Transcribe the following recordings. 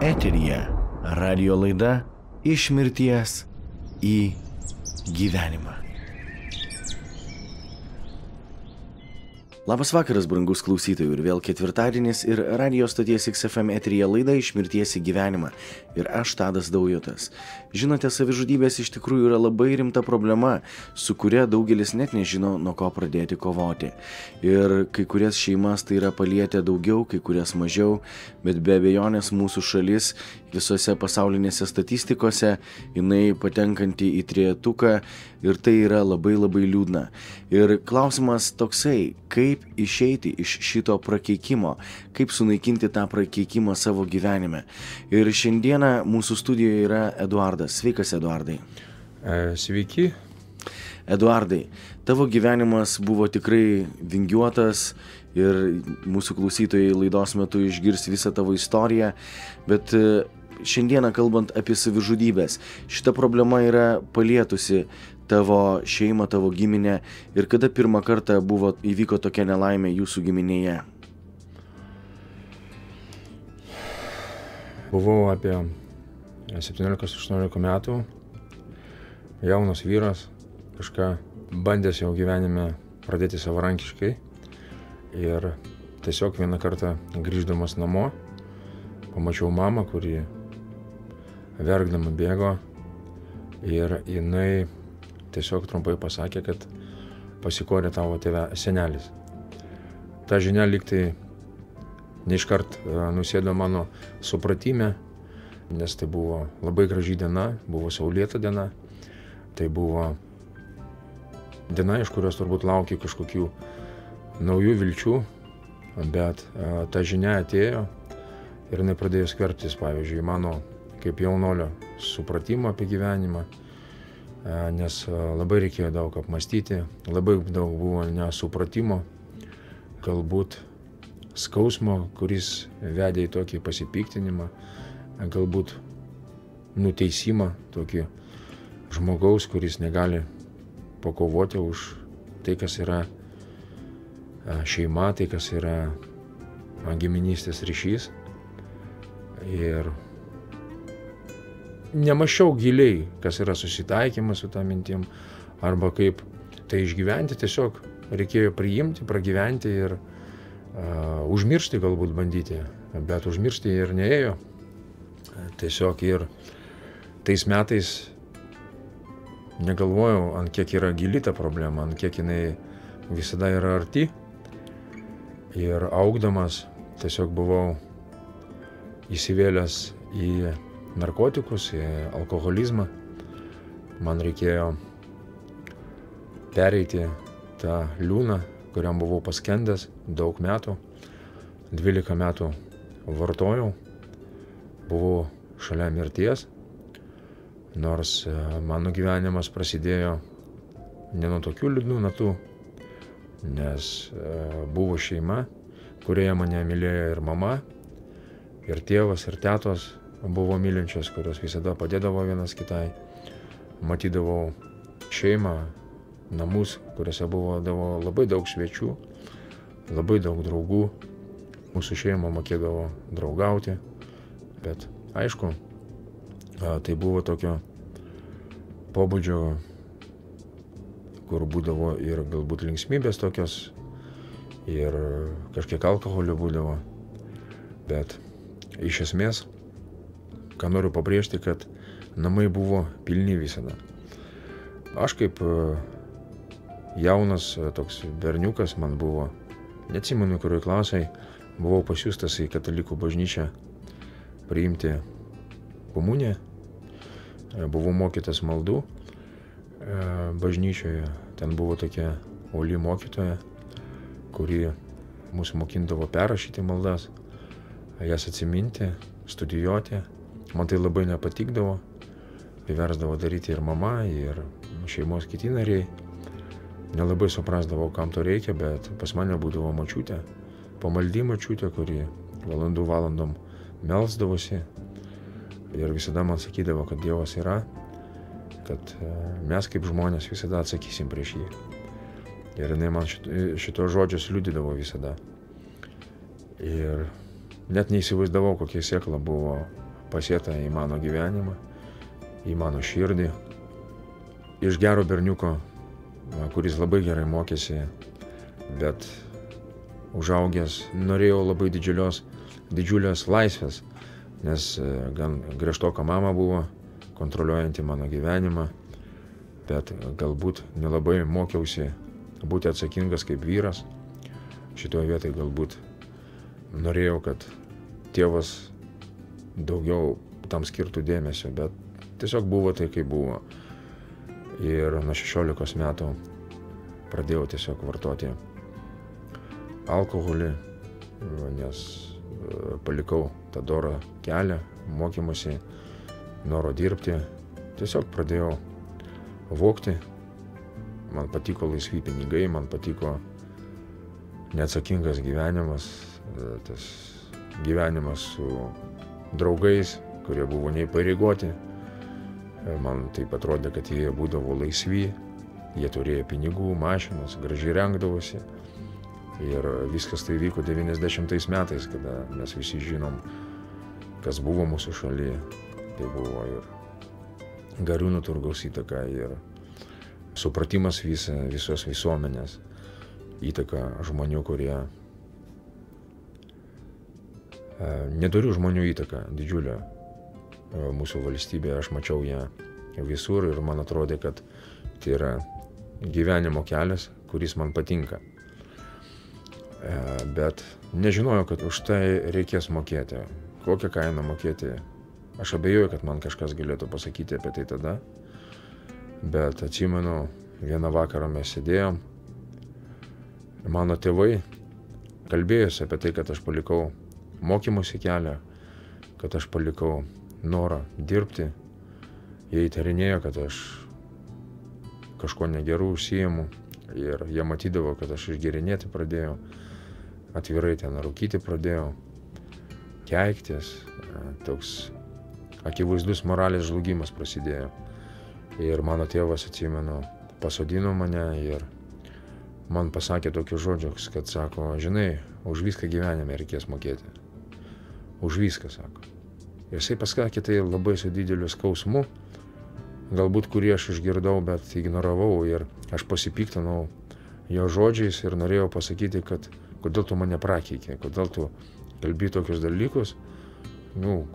Eteryje radio laida Iš mirties į gyvenimą. Labas vakaras, brangus klausytojų, ir vėl ketvirtadienis ir radio stoties XFM eteryje laida Iš mirties į gyvenimą. Ir aš Tadas Daujotas. Žinote, savižudybės iš tikrųjų yra labai rimta problema, su kuria daugelis net nežino, nuo ko pradėti kovoti. Ir kai kurias šeimas tai yra palietę daugiau, kai kurias mažiau, bet be abejonės mūsų šalis visose pasaulinėse statistikose, jinai patenkanti į trejetuką ir tai yra labai liūdna. Ir klausimas toksai, kaip išeiti iš šito prakeikimo, kaip sunaikinti tą prakeikimą savo gyvenime. Ir šiandieną mūsų studijoje yra Eduardas. Sveikas, Eduardai. Sveiki. Eduardai, tavo gyvenimas buvo tikrai vingiuotas ir mūsų klausytojai laidos metu išgirs visą tavo istoriją, bet šiandieną kalbant apie savižudybės, šita problema yra palietusi tavo šeimą, tavo giminę ir kada pirmą kartą įvyko tokia nelaimė jūsų giminėje? Buvau apie 17-18 metų, jaunas vyras, kažką bandęs jau gyvenime pradėti savarankiškai ir tiesiog vieną kartą grįždamas namo pamačiau mamą, kuri verkdama bėgo ir jinai tiesiog trumpai pasakė, kad pasikorė tavo senelis. Ta žinia lygtai neiškart nusėdo mano supratime, nes tai buvo labai graži diena, buvo saulėta diena, tai buvo diena, iš kurios turbūt laukia kažkokių naujų vilčių, bet ta žinia atėjo ir jinai pradėjo skverbtis, pavyzdžiui, mano kaip jaunolio supratimo apie gyvenimą, nes labai reikėjo daug apmąstyti, labai daug buvo nesupratimo, galbūt skausmo, kuris vedė į tokį pasipiktinimą, galbūt nuteisimą tokį žmogaus, kuris negali pakovoti už tai, kas yra šeima, tai, kas yra giminystės ryšys. Ir nemąsčiau giliai, kas yra susitaikymas su tą mintim, arba kaip tai išgyventi, tiesiog reikėjo priimti, pragyventi ir užmiršti galbūt bandyti, bet užmiršti ir neėjo. Tiesiog ir tais metais negalvojau, ant kiek yra gili ta problema, ant kiek jinai visada yra arti. Ir augdamas tiesiog buvau įsivėlęs į narkotikus, į alkoholizmą. Man reikėjo pereiti tą liūną, kuriam buvau paskendęs daug metų. 12 metų vartojau, buvau šalia mirties, nors mano gyvenimas prasidėjo ne nuo tokių liūdnų natų, nes buvo šeima, kurioje mane mylėjo ir mama, ir tėvas, ir tetos buvo mylinčios, kurios visada padėdavo vienas kitai. Matydavau šeimą, namus, kuriuose buvo labai daug svečių, labai daug draugų. Mūsų šeima mokėdavo draugauti, bet aišku, tai buvo tokio pobūdžio, kur būdavo ir galbūt linksmybės tokios, ir kažkiek alkoholio būdavo, bet iš esmės, ką noriu pabrėžti, kad namai buvo pilni visada. Aš kaip jaunas toks berniukas, man buvo, neatsimenu, kurioj klasėj, buvau pasiųstas į katalikų bažnyčią priimti komuniją. Buvau mokytas maldų bažnyčioje. Ten buvo tokia uoli mokytoja, kuri mus mokindavo perrašyti maldas, jas atsiminti, studijuoti. Man tai labai nepatikdavo. Priversdavo daryti ir mama, ir šeimos kiti nariai. Nelabai suprasdavau, kam to reikia, bet pas mane būdavo močiutė, pamaldi močiutė, kuri valandom melsdavosi ir visada man sakydavo, kad Dievas yra, kad mes kaip žmonės visada atsakysim prieš jį. Ir jinai man šito žodžius liudydavo visada. Ir net neįsivaizdavau, kokia sėkla buvo pasėta į mano gyvenimą, į mano širdį. Iš gero berniuko, kuris labai gerai mokėsi, bet užaugęs norėjau labai didžiulės laisvės, nes gan griežtoka mama buvo, kontroliuojanti mano gyvenimą, bet galbūt nelabai mokiausi būti atsakingas kaip vyras. Šitoje vietoje galbūt norėjau, kad tėvas daugiau tam skirtų dėmesio, bet tiesiog buvo tai, kaip buvo. Ir nuo 16 metų pradėjau tiesiog vartoti alkoholį, nes palikau tą dorą kelią, mokymusi, noro dirbti. Tiesiog pradėjau vogti. Man patiko laisvi pinigai, man patiko neatsakingas gyvenimas, tas gyvenimas su draugais, kurie buvo neįpareigoti. Man taip atrodė, kad jie būdavo laisvi, jie turėjo pinigų, mašinas, gražiai rengdavosi. Ir viskas tai vyko 90 metais, kada mes visi žinom, kas buvo mūsų šalyje. Tai buvo ir Gariūnų turgaus įtaka, ir supratimas visos visuomenės, įtaka žmonių, kurie nedorių žmonių įtaka didžiulė mūsų valstybėje. Aš mačiau ją visur ir man atrodė, kad tai yra gyvenimo kelias, kuris man patinka. Bet nežinojau, kad už tai reikės mokėti. Kokią kainą mokėti? Aš abejoju, kad man kažkas galėtų pasakyti apie tai tada. Bet atsimenu, vieną vakarą mes sėdėjom. Mano tėvai kalbėjosi apie tai, kad aš palikau mokymosi kelią, kad aš palikau norą dirbti. Jie įtarinėjo, kad aš kažko negerų užsiimu. Ir jie matydavo, kad aš išgėrinėti pradėjau, atvirai ten rūkyti pradėjau, keiktis. Toks akivaizdus moralės žlugimas prasidėjo. Ir mano tėvas, atsimenu, pasodino mane ir man pasakė tokius žodžius, kad sako, žinai, už viską gyvenime reikės mokėti. Už viską, sako. Ir jisai pasakė tai labai su dideliu skausmu, galbūt kurį aš išgirdau, bet ignoravau, ir aš pasipiktinau jo žodžiais ir norėjau pasakyti, kad kodėl tu mane prakeikė, kodėl tu kalbi tokius dalykus,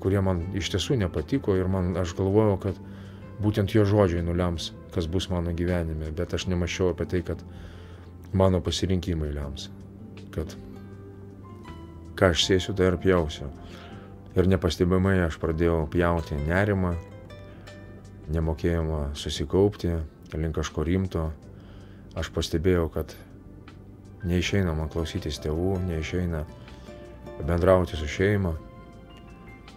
kurie man iš tiesų nepatiko, ir aš galvojau, kad būtent jo žodžiai nulems, kas bus mano gyvenime, bet aš nemąsčiau apie tai, kad mano pasirinkimai lems, kad ką aš sėsiu, tai ir pjausiu. Ir nepastebimai aš pradėjau pjauti nerimą, nemokėjimą susikaupti link kažko rimto. Aš pastebėjau, kad neišeina man klausytis tėvų, neišeina bendrauti su šeima.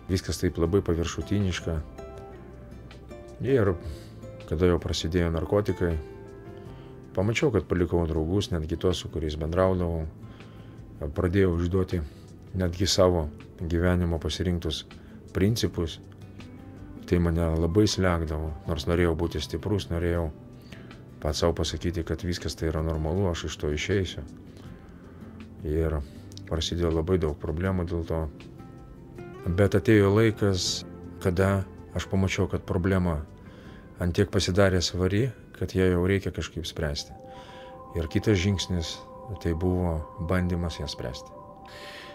Viskas taip labai paviršutiniška. Ir kada jau prasidėjo narkotikai, pamačiau, kad palikau draugus, netgi tos, su kuriais bendraudavau. Pradėjau užduoti netgi savo gyvenimo pasirinktus principus. Tai mane labai slėgdavo, nors norėjau būti stiprus, norėjau pats savo pasakyti, kad viskas tai yra normalu, aš iš to išeisiu. Ir prasidėjo labai daug problemų dėl to. Bet atėjo laikas, kada aš pamačiau, kad problema antiek pasidarė svari, kad ją jau reikia kažkaip spręsti. Ir kitas žingsnis, tai buvo bandymas ją spręsti.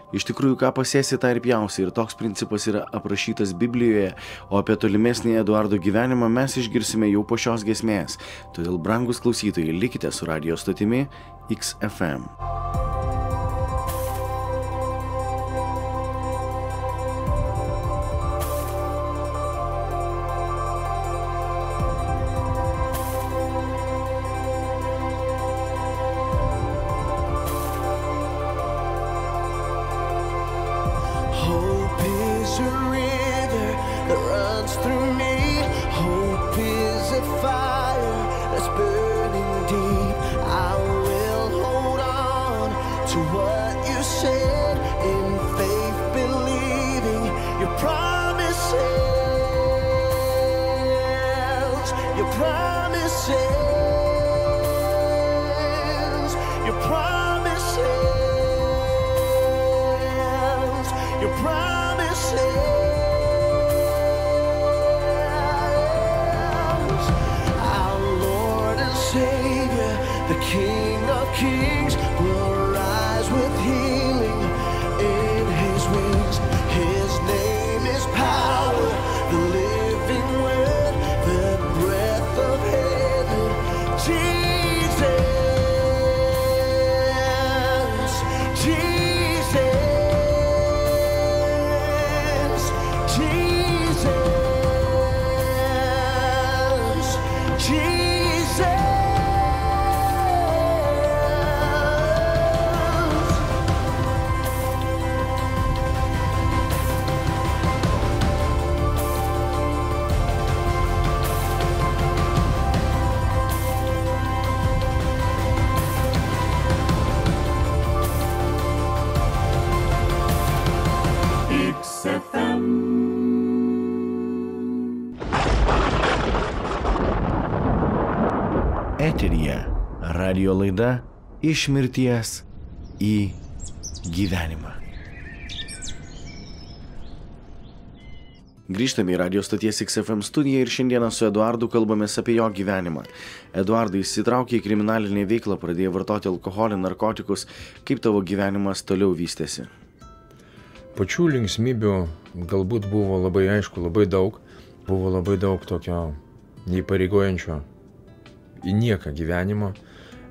Iš tikrųjų, ką pasėsi, tą ir pjausi, ir toks principas yra aprašytas Biblijoje, o apie tolimesnį Eduardo gyvenimą mes išgirsime jau po šios giesmės. Todėl, brangus klausytojai, likite su radijo stotimi XFM. Eteryje radio laida Iš mirties į gyvenimą. Grįžtame į radio stoties XFM studiją ir šiandieną su Eduardu kalbamės apie jo gyvenimą. Eduardai, įsitraukė į kriminalinę veiklą, pradėjo vartoti alkoholį, narkotikus. Kaip tavo gyvenimas toliau vystėsi? Pačių linksmybių galbūt buvo labai aišku, labai daug. Buvo labai daug tokio neįpareigojančio į nieką gyvenimo.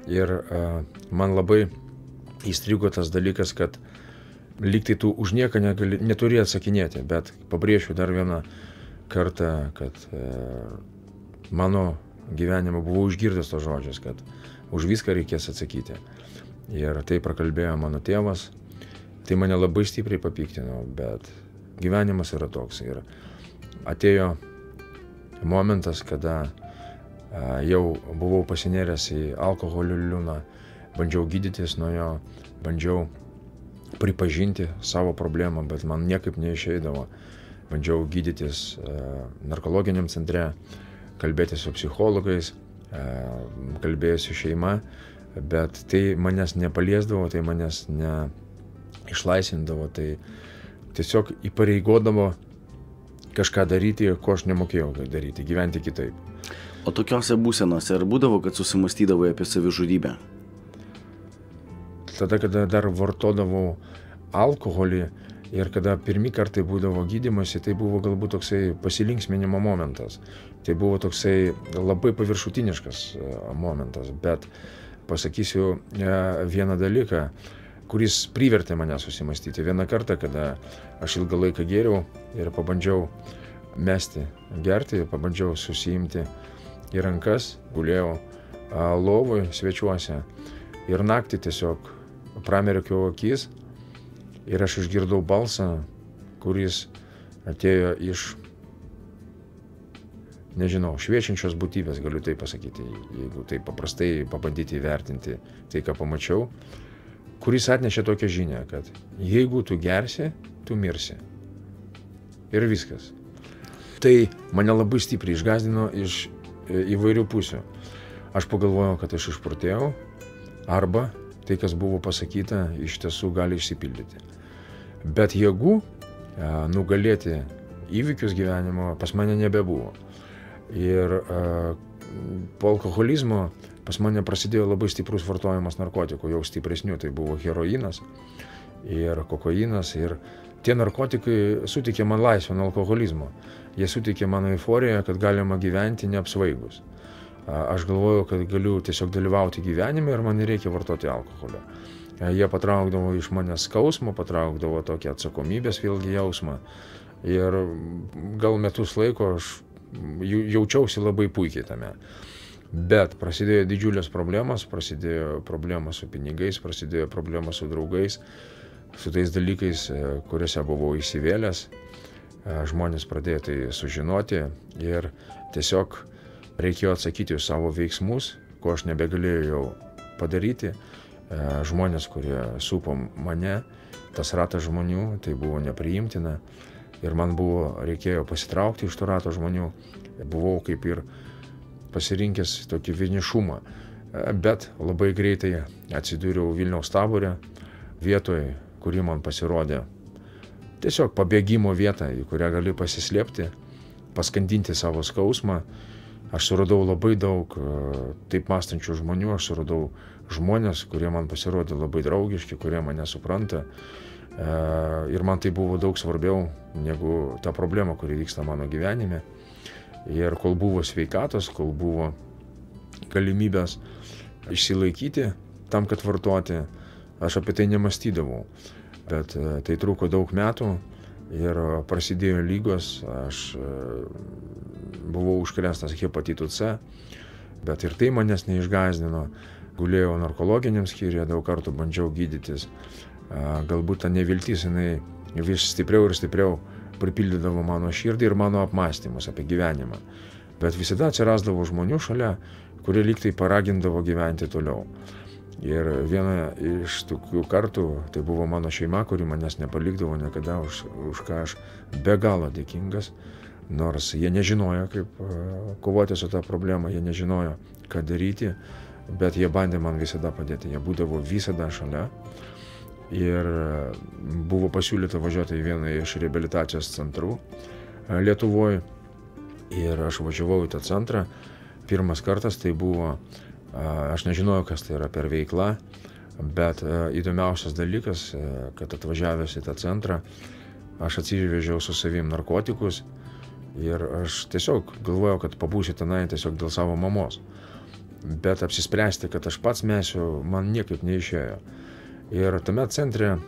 Ir man labai įstrigo tas dalykas, kad lyg tai tu už nieką neturi atsakinėti, bet pabrėšiu dar vieną kartą, kad mano gyvenime buvau išgirdęs tos žodžius, kad už viską reikės atsakyti. Ir tai prakalbėjo mano tėvas, tai mane labai stipriai papiktino, bet gyvenimas yra toks. Ir atėjo momentas, kada jau buvau pasinėręs į alkoholio liūną, bandžiau gydytis nuo jo, bandžiau pripažinti savo problemą, bet man niekaip neišeidavo. Bandžiau gydytis narkologiniam centre, kalbėti su psichologais, kalbėjau su šeima, bet tai manęs nepaliesdavo, tai manęs neišlaisvindavo, tai tiesiog įpareigodavo kažką daryti, ko aš nemokėjau daryti, gyventi kitaip. O tokiose būsenose ar būdavo, kad susimastydavai apie savižudybę? Tada, kada dar vartodavau alkoholį ir kada pirmi kartai būdavo gydymosi, tai buvo galbūt toksai pasilinksminimo momentas. Tai buvo toksai labai paviršutiniškas momentas, bet pasakysiu vieną dalyką, kuris privertė mane susimastyti. Vieną kartą, kada aš ilgą laiką gėriau ir pabandžiau mesti gerti, pabandžiau susiimti į rankas, gulėjau lovoj svečiuose ir naktį tiesiog pramerkiau akis ir aš išgirdau balsą, kuris atėjo iš, nežinau, šviečiančios būtybės, galiu tai pasakyti, jeigu tai paprastai pabandyti įvertinti tai, ką pamačiau, kuris atnešė tokią žinią, kad jeigu tu gersi, tu mirsi. Ir viskas. Tai mane labai stipriai išgąsdino iš įvairių pusių. Aš pagalvojau, kad aš išprotėjau, arba tai, kas buvo pasakyta, iš tiesų gali išsipildyti. Bet jėgų nugalėti įvykius gyvenimo pas mane nebebuvo. Ir po alkoholizmo pas mane prasidėjo labai stiprus vartojimas narkotikų, jau stipresnių, tai buvo heroinas ir kokainas. Ir tie narkotikai suteikė man laisvę nuo alkoholizmo. Jie suteikė man euforiją, kad galima gyventi neapsvaigus. Aš galvojau, kad galiu tiesiog dalyvauti gyvenime ir man nereikia vartoti alkoholio. Jie patraukdavo iš manęs skausmą, patraukdavo tokią atsakomybės vėlgi jausmą. Ir gal metus laiko aš jaučiausi labai puikiai tame. Bet prasidėjo didžiulės problemos, prasidėjo problemos su pinigais, prasidėjo problemos su draugais, su tais dalykais, kuriuose buvau įsivėlęs. Žmonės pradėjo tai sužinoti ir tiesiog reikėjo atsakyti už savo veiksmus, ko aš nebegalėjau jau padaryti. Žmonės, kurie supo mane, tas ratas žmonių, tai buvo nepriimtina. Ir man reikėjo pasitraukti iš to rato žmonių. Buvau kaip ir pasirinkęs tokį vienišumą. Bet labai greitai atsidūriau Vilniaus Tabore, vietoje, kuri man pasirodė tiesiog pabėgimo vieta, į kurią gali pasislėpti, paskandinti savo skausmą. Aš suradau labai daug taip mąstančių žmonių, aš suradau žmonės, kurie man pasirodė labai draugiški, kurie mane supranta. Ir man tai buvo daug svarbiau negu ta problema, kuri vyksta mano gyvenime. Ir kol buvo sveikatos, kol buvo galimybės išsilaikyti tam, kad vartoti, aš apie tai nemąstydavau. Bet tai truko daug metų ir prasidėjo lygos, aš buvau užkrėstas hepatitu C, bet ir tai manęs neišgąsdino. Gulėjau narkologiniam skyriuje, daug kartų bandžiau gydytis. Galbūt ta neviltis, jinai vis stipriau ir stipriau pripildydavo mano širdį ir mano apmąstymus apie gyvenimą. Bet visada atsirasdavo žmonių šalia, kurie lyg tai paragindavo gyventi toliau. Ir viena iš tokių kartų, tai buvo mano šeima, kuri manęs nepalikdavo niekada, už ką aš be galo dėkingas. Nors jie nežinojo, kaip kovoti su tą problemą, jie nežinojo, ką daryti, bet jie bandė man visada padėti, jie būdavo visada šalia. Ir buvo pasiūlyta važiuoti į vieną iš reabilitacijos centrų Lietuvoje. Ir aš važiavau į tą centrą. Pirmas kartas tai buvo, aš nežinojau, kas tai yra per veikla, bet įdomiausias dalykas, kad atvažiavęs į tą centrą, aš atsivežiau su savim narkotikus ir aš tiesiog galvojau, kad pabūsiu tenai tiesiog dėl savo mamos. Bet apsispręsti, kad aš pats mesiu, man niekaip neišėjo. Ir tame centre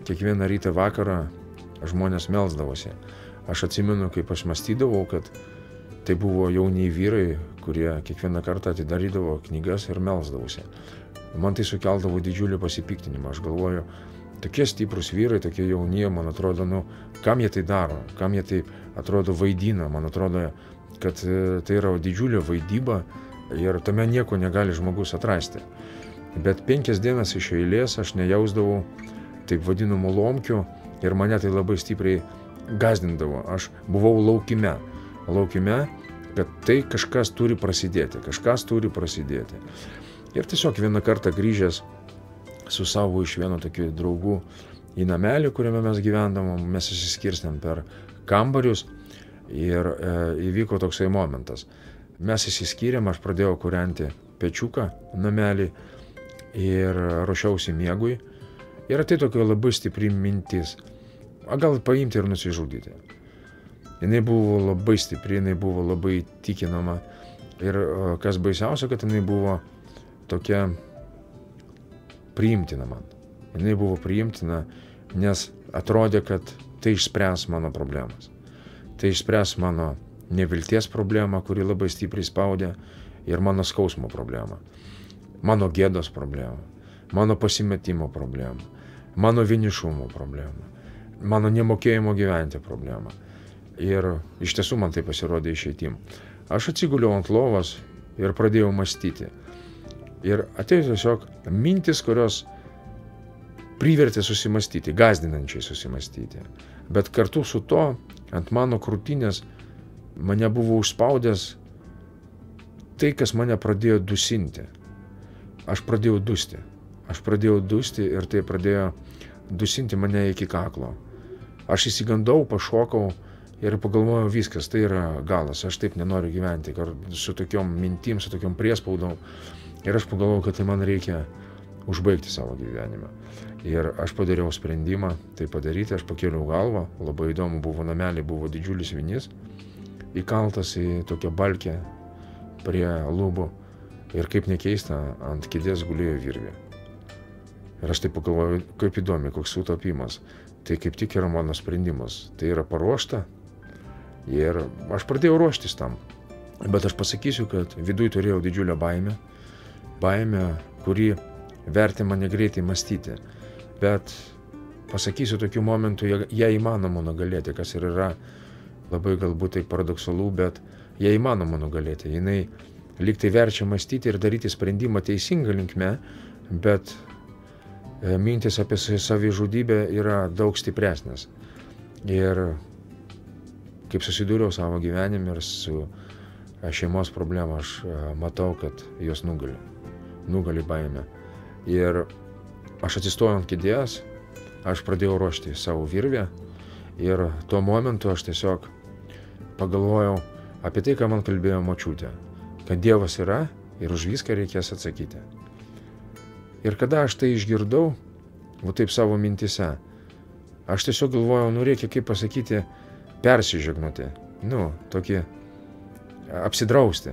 kiekvieną rytą vakarą žmonės melsdavosi. Aš atsimenu, kaip aš mąstydavau, kad tai buvo jauni vyrai, kurie kiekvieną kartą atidarydavo knygas ir melsdavosi. Man tai sukeldavo didžiulį pasipiktinimą. Aš galvoju, tokie stiprus vyrai, tokie jauni, man atrodo, kam jie tai daro, kam jie taip atrodo vaidina. Man atrodo, kad tai yra didžiulė vaidyba ir tame nieko negali žmogus atrasti. Bet 5 dienas iš eilės aš nejausdavau taip vadinamų lomkių ir mane tai labai stipriai gazdindavo. Aš buvau laukime, kad tai kažkas turi prasidėti. Ir tiesiog vieną kartą grįžęs su savo iš vieno tokių draugų į namelį, kuriame mes gyvendavom, mes išsiskirstėm per kambarius ir įvyko toksai momentas. Mes išsiskyrėm, aš pradėjau kūrenti pečiuką namelį ir ruošiausi miegui. Ir tai tokia labai stipri mintis, gal paimti ir nusižudyti. Jinai buvo labai stipri, jinai buvo labai tikinama ir kas baisiausia, kad jinai buvo tokia priimtina man. Jinai buvo priimtina, nes atrodė, kad tai išspręs mano problemas. Tai išspręs mano nevilties problemą, kuri labai stipriai spaudė, ir mano skausmo problemą. Mano gėdos problemą, mano pasimetimo problemą, mano vienišumo problemą, mano nemokėjimo gyventi problemą. Ir iš tiesų man tai pasirodė išeitim. Aš atsiguliau ant lovos ir pradėjau mąstyti. Ir atėjo tiesiog mintis, kurios privertė susimastyti, gąsdinančiai susimastyti. Bet kartu su to, ant mano krūtinės mane buvo užspaudęs tai, kas mane pradėjo dusinti. Aš pradėjau dusti ir tai pradėjo dusinti mane iki kaklo. Aš įsigandau, pašokau ir pagalvojau, viskas, tai yra galas, aš taip nenoriu gyventi su tokiom mintim, su tokiom priespaudom. Ir aš pagalvojau, kad tai man reikia užbaigti savo gyvenimą. Ir aš padariau sprendimą tai padaryti, aš pakėliau galvą, labai įdomu buvo, namelį buvo didžiulis vinis, įkaltas į tokią balkę prie lubų. Ir kaip nekeista, ant kėdės gulėjo virvė. Ir aš taip pagalvoju, kaip įdomi, koks sutapimas. Tai kaip tik yra mano sprendimas. Tai yra paruošta. Ir aš pradėjau ruoštis tam. Bet aš pasakysiu, kad viduj turėjau didžiulę baimę. Baimę, kuri vertė mane greitai mąstyti. Bet pasakysiu, tokiu momentu ją įmanoma nugalėti, kas ir yra labai galbūt tai paradoksalu, bet ją įmanoma nugalėti. Jinai lyg tai verčia mąstyti ir daryti sprendimą teisingą linkme, bet mintis apie savižudybę yra daug stipresnės. Ir kaip susidūriau savo gyvenime ir su šeimos problema, aš matau, kad jos nugali baimę. Ir aš atsistojau ant kėdės, aš pradėjau ruošti savo virvę ir tuo momentu aš tiesiog pagalvojau apie tai, ką man kalbėjo močiutė. Kad Dievas yra ir už viską reikės atsakyti. Ir kada aš tai išgirdau, taip savo mintise, aš tiesiog galvojau, reikia, kaip pasakyti, persižegnuti, tokį apsidrausti.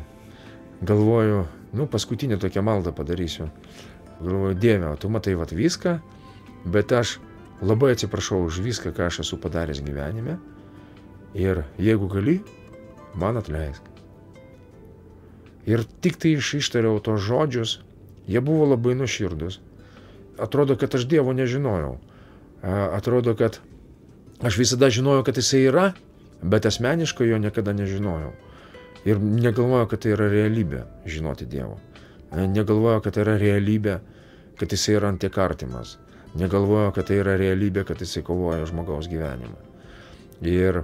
Galvoju, paskutinį tokią maldą padarysiu. Galvoju, Dieve, tu matai viską, bet aš labai atsiprašau už viską, ką aš esu padaręs gyvenime ir jeigu gali, man atleisk. Ir tik tai ištariau tos žodžius, jie buvo labai nuoširdus. Atrodo, kad aš Dievo nežinojau. Atrodo, kad aš visada žinojau, kad jisai yra, bet asmeniškai jo niekada nežinojau. Ir negalvojau, kad tai yra realybė žinoti Dievo. Negalvojau, kad tai yra realybė, kad jisai yra antiek artimas. Negalvojau, kad tai yra realybė, kad jisai kovoja žmogaus gyvenimą. Ir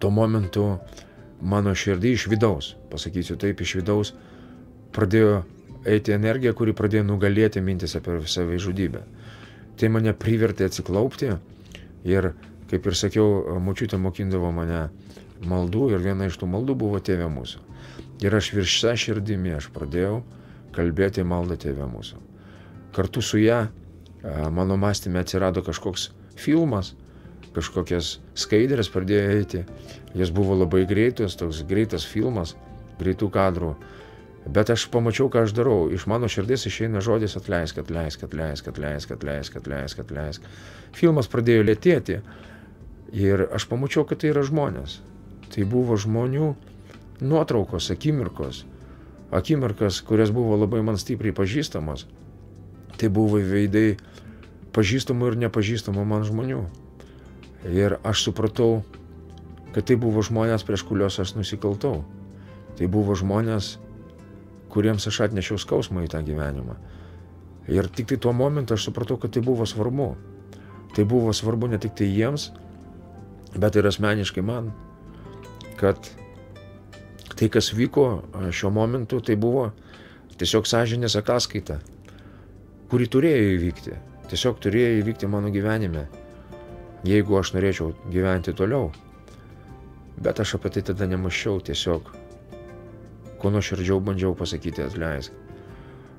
tuo momentu mano širdį iš vidaus, pasakysiu taip, iš vidaus pradėjo eiti energija, kuri pradėjo nugalėti mintis apie savižudybę. Tai mane privertė atsiklaupti ir, kaip ir sakiau, močiutė mokindavo mane maldų ir viena iš tų maldų buvo Tėve mūsų. Ir aš virša širdimi aš pradėjau kalbėti maldą Tėve mūsų. Kartu su ją mano mąstyme atsirado kažkoks filmas, kažkokias skaidrės pradėjo eiti. Jas buvo labai greitos, toks greitas filmas, greitų kadrų. Bet aš pamačiau, ką aš darau. Iš mano širdies išeina žodis atleisk, atleisk, atleisk, atleisk, atleisk, atleisk, atleisk. Filmas pradėjo lėtėti ir aš pamačiau, kad tai yra žmonės. Tai buvo žmonių nuotraukos, akimirkas, kurias buvo labai man stipriai pažįstamos. Tai buvo veidai pažįstamų ir nepažįstamų man žmonių. Ir aš supratau, kad tai buvo žmonės, prieš kuriuos aš nusikaltau. Tai buvo žmonės, kuriems aš atnešiau skausmą į tą gyvenimą. Ir tik tai tuo momentu aš supratau, kad tai buvo svarbu. Tai buvo svarbu ne tik tai jiems, bet ir asmeniškai man. Kad tai, kas vyko šiuo momentu, tai buvo tiesiog sąžinės ataskaita, kuri turėjo įvykti. Tiesiog turėjo įvykti mano gyvenime, jeigu aš norėčiau gyventi toliau. Bet aš apie tai tada nemąsčiau, tiesiog kuo nuoširdžiau bandžiau pasakyti atleisk.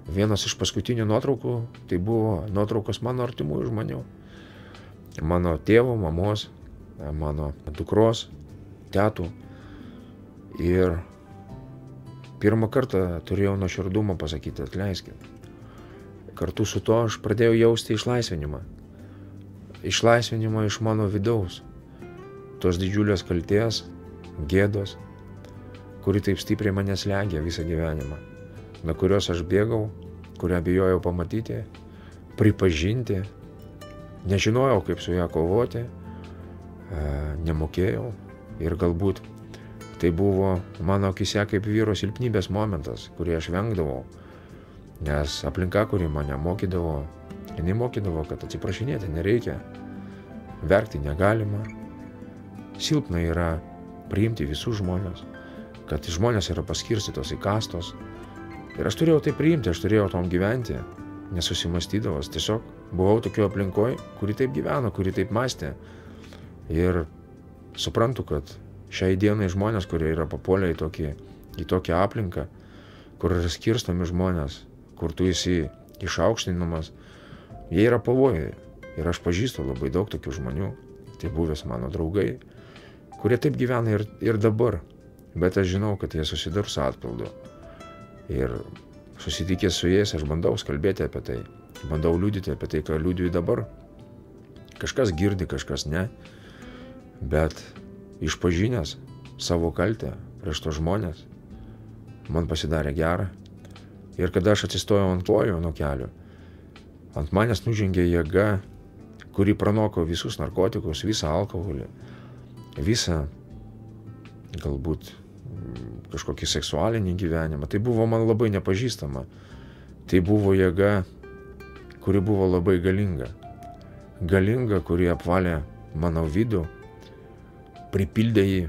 Vienas iš paskutinių nuotraukų, tai buvo nuotraukos mano artimųjų žmonių. Mano tėvo, mamos, mano dukros, tetų. Ir pirmą kartą turėjau nuoširdumą pasakyti atleiskit. Kartu su to aš pradėjau jausti išlaisvinimą. Išlaisvinimą iš mano vidaus. Tos didžiulės kaltės, gėdos, kuri taip stipriai mane slegia visą gyvenimą. Nuo kurios aš bėgau, kurią bijojau pamatyti, pripažinti. Nežinojau, kaip su ją kovoti, nemokėjau. Ir galbūt tai buvo mano akise kaip vyro silpnybės momentas, kurį aš vengdavau. Nes aplinka, kuri mane mokydavo, jinai mokydavo, kad atsiprašinėti nereikia, verkti negalima. Silpna yra priimti visus žmonės, kad žmonės yra paskirstytos į kastos. Ir aš turėjau tai priimti, aš turėjau tom gyventi, nesusimastydavas. Tiesiog buvau tokio aplinkoje, kuri taip gyveno, kuri taip mąstė. Ir suprantu, kad šiai dienai žmonės, kurie yra papuolę į tokią aplinką, kur yra skirstomi žmonės, kur tu esi išaukštinamas, jie yra pavojai. Ir aš pažįstu labai daug tokių žmonių, tai buvęs mano draugai, kurie taip gyvena ir dabar. Bet aš žinau, kad jie susidurs su atpildu. Ir susitikęs su jais, aš bandau kalbėti apie tai, bandau liudyti apie tai, ką liudiju dabar. Kažkas girdi, kažkas ne, bet išpažinęs savo kaltę prieš tos žmonės, man pasidarė gera. Ir kada aš atsistojau ant kojų nuo kelių, ant manęs nužengė jėga, kuri pranoko visus narkotikus, visą alkoholį, visą galbūt kažkokį seksualinį gyvenimą. Tai buvo man labai nepažįstama. Tai buvo jėga, kuri buvo labai galinga. Galinga, kuri apvalė mano vidų, pripildė jį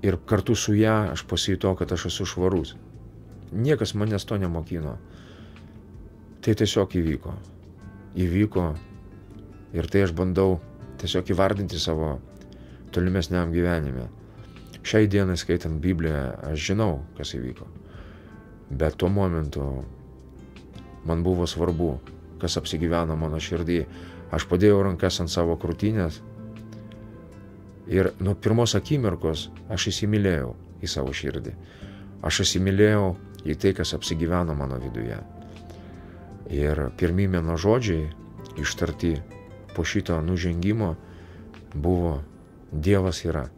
ir kartu su ją aš pasijutau, kad aš esu švarus. Niekas manęs to nemokino. Tai tiesiog įvyko. Įvyko ir tai aš bandau tiesiog įvardinti savo tolimesniam gyvenime. Šiai dienai skaitant Bibliją, aš žinau, kas įvyko. Bet tuo momentu man buvo svarbu, kas apsigyveno mano širdį. Aš padėjau rankas ant savo krūtinės ir nuo pirmos akimirkos aš įsimylėjau į savo širdį. Aš įsimylėjau į tai, kas apsigyveno mano viduje. Ir pirmi mano žodžiai ištarti po šito nužengimo buvo Dievas yra.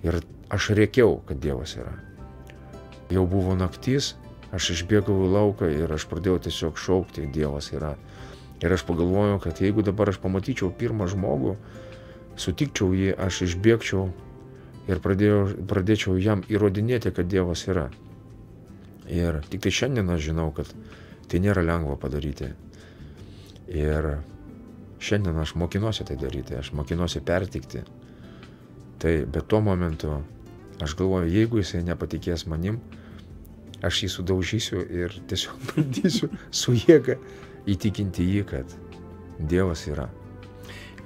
Ir aš rėkiau, kad Dievas yra. Jau buvo naktis, aš išbėgau į lauką ir aš pradėjau tiesiog šaukti, Dievas yra. Ir aš pagalvojau, kad jeigu dabar aš pamatyčiau pirmą žmogų, sutikčiau jį, aš išbėgčiau ir pradėčiau jam įrodinėti, kad Dievas yra. Ir tik tai šiandien aš žinau, kad tai nėra lengva padaryti. Ir šiandien aš mokinuosi tai daryti, aš mokinuosi pertikti Tai bet tuo momentu aš galvoju, jeigu jisai nepatikės manim, aš jį sudaužysiu ir tiesiog bandysiu su jėga įtikinti jį, kad Dievas yra.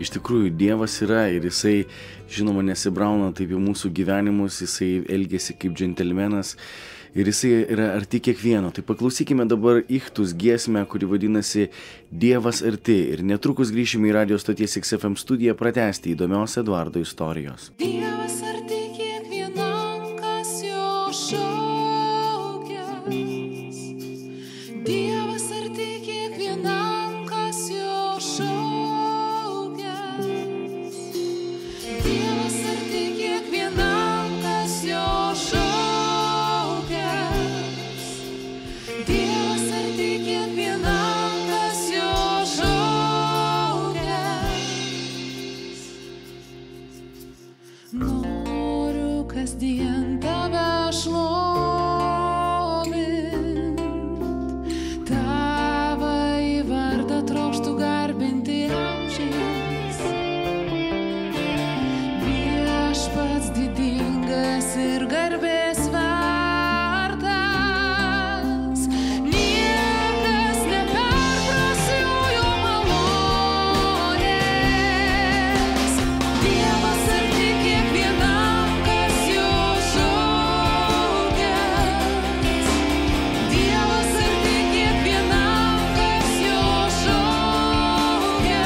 Iš tikrųjų, Dievas yra ir jisai, žinoma, nesibrauna taip į mūsų gyvenimus, jisai elgiasi kaip džentelmenas ir jisai yra arti kiekvieno. Tai paklausykime dabar Ichtus giesmę, kuri vadinasi Dievas arti ir netrukus grįšime į radio stoties XFM studiją pratęsti įdomios Eduardo istorijos. Dievas arti kiekvienam, kas jo šaukia. Dievas arti kiekvienam, kas jo šaukia. Dievas arti kiekvienam, kas jo šaukia. Dievas arti kiekvienam, kas jo šaukia. Noriu kasdien tave šlovint, tavąjį vardą trokštu garbinti amžiais. Viešpats didingas ir garbės vertas, niekas neperpras jo malonės. Dievas arti kiekvienam, kas jo šaukia. Dievas arti kiekvienam, kas jo šaukia.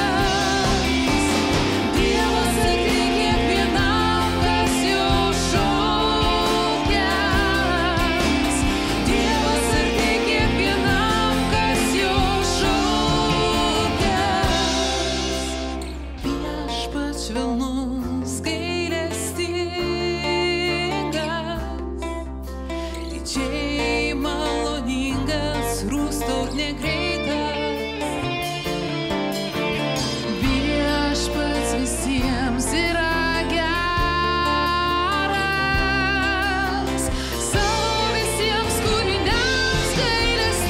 Dievas arti kiekvienam, kas jo šaukia. Dievas arti kiekvienam, kas jo šaukia. Viešpats švelnus, gailestingas, didžiai maloningas, rūstauk negreitas. Viešpats visiems yra geras, savo visiems kūriniams gailestingas.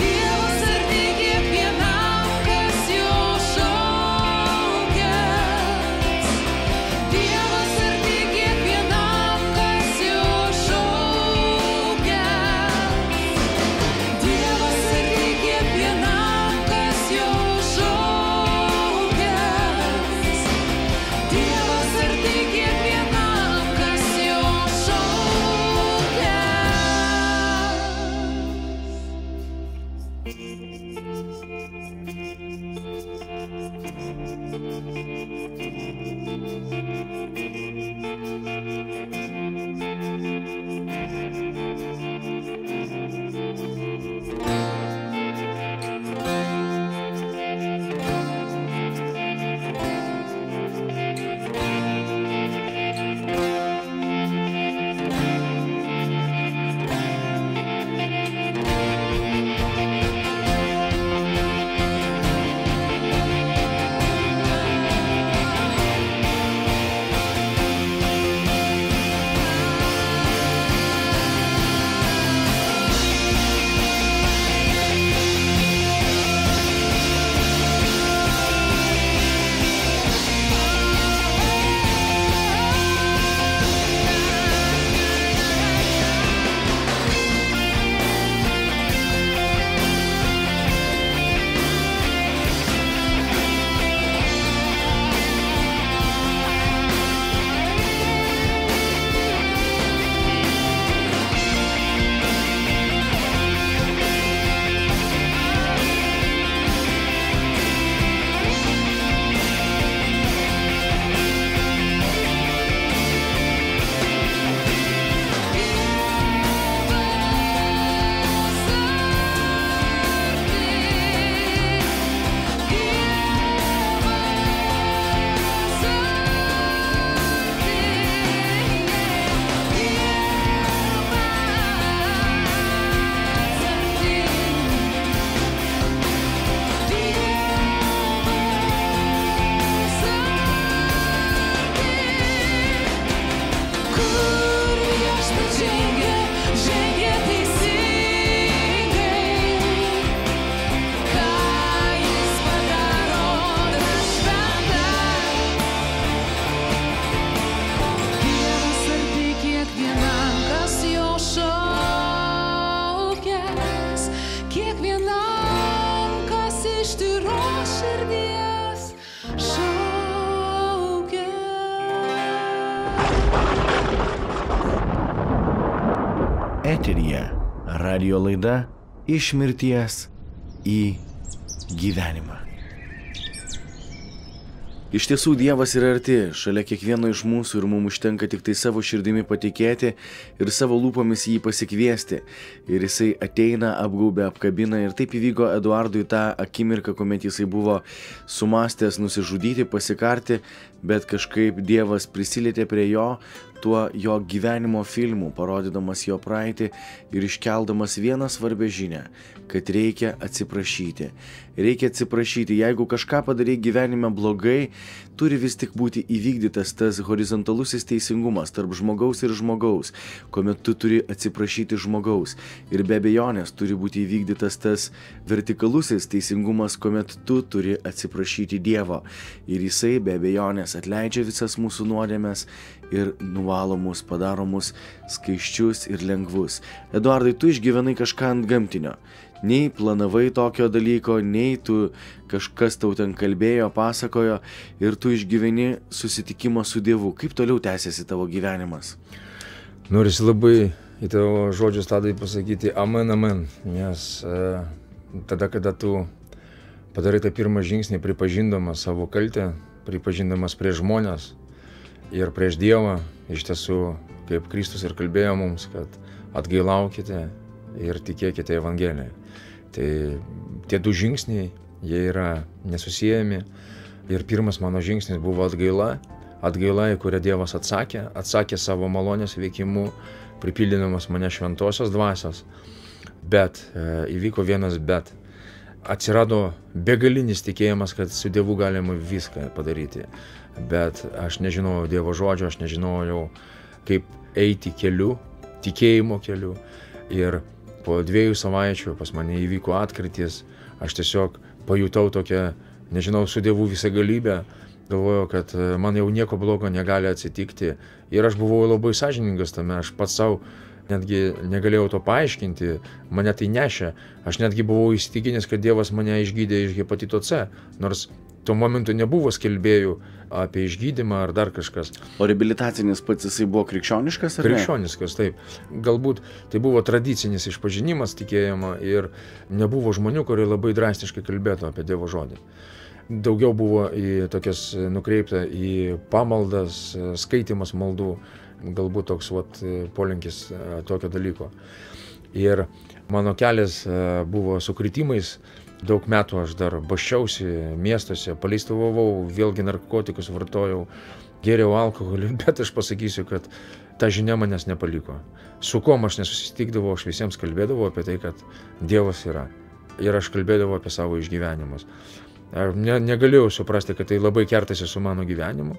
Dievas arti kiekvienam, kas jo šaukia. Dievas arti kiekvienam, kas jo šaukia. Dievas arti kiekvienam, kas jo šaukia. Dievas arti kiekvienam, kas jo šaukia. iš tyros širdies šaukia. Eteryje radio laida Iš mirties į gyvenimą. Iš tiesų Dievas yra arti, šalia kiekvieno iš mūsų ir mums užtenka tik tai savo širdimi patikėti ir savo lūpomis jį pasikviesti. Ir jisai ateina, apgaubia, apkabina ir taip įvyko Eduardui tą akimirką, kuomet jisai buvo sumastęs nusižudyti, pasikarti, bet kažkaip Dievas prisilietė prie jo, tuo jo gyvenimo filmu, parodydamas jo praeitį ir iškeldamas vieną svarbę žinią, kad reikia atsiprašyti. Reikia atsiprašyti, jeigu kažką padarai gyvenime blogai, turi vis tik būti įvykdytas tas horizontalusis teisingumas tarp žmogaus ir žmogaus, kuomet tu turi atsiprašyti žmogaus. Ir be abejonės turi būti įvykdytas tas vertikalusis teisingumas, kuomet tu turi atsiprašyti Dievo. Ir jisai be abejonės atleidžia visas mūsų nuodėmes ir nuvalo mus, padaro mus skaisčius ir lengvus. Eduardai, tu išgyvenai kažką antgamtinio. Nei planavai tokio dalyko, nei tu kažkas tau ten kalbėjo, pasakojo ir tu išgyveni susitikimą su Dievu. Kaip toliau tęsiasi tavo gyvenimas? Norisi labai į tavo žodžius Tadai pasakyti amen, amen. Nes tada, kada tu padarai tą pirmą žingsnį, pripažindamas savo kaltę, pripažindamas prieš žmonės ir prieš Dievą, iš tiesų, kaip Kristus ir kalbėjo mums, kad atgailaukite ir tikėkite Evangeliją. Tai tie du žingsniai, jie yra nesusijami. Ir pirmas mano žingsnis buvo atgaila, į kurią Dievas atsakė savo malonės veikimu, pripildydamas mane šventosios dvasios. Bet įvyko vienas bet. Atsirado begalinis tikėjimas, kad su Dievu galima viską padaryti. Bet aš nežinojau Dievo žodžio, aš nežinojau, kaip eiti keliu, tikėjimo keliu. Ir po 2 savaičių pas mane įvyko atkritis, aš tiesiog pajutau tokią, nežinau, su Dievu visą galybę, galvojau, kad man jau nieko blogo negali atsitikti. Ir aš buvau labai sąžiningas tame, aš pats savo netgi negalėjau to paaiškinti, mane tai nešė. Aš netgi buvau įsitikinęs, kad Dievas mane išgydė iš hepatito C, nors tuo momentu nebuvo skelbėjų apie išgydymą ar dar kažkas. O reabilitacinis pats jisai buvo krikščioniškas, ar ne? Krikščioniškas, taip. Galbūt tai buvo tradicinis išpažinimas tikėjimo ir nebuvo žmonių, kurie labai drastiškai kalbėtų apie Dievo žodį. Daugiau buvo tokias nukreipta į pamaldas, skaitimas maldų, galbūt toks polinkis tokio dalyko. Ir mano kelias buvo su kritimais. Daug metų aš dar baščiausi miestuose, paleistuvavau, vėlgi narkotikus vartojau, gėriau alkoholį, bet aš pasakysiu, kad ta žinia manęs nepaliko. Su kuom aš nesusitikdavau, aš visiems kalbėdavau apie tai, kad Dievas yra. Ir aš kalbėdavau apie savo išgyvenimus. Aš negalėjau suprasti, kad tai labai kertasi su mano gyvenimu.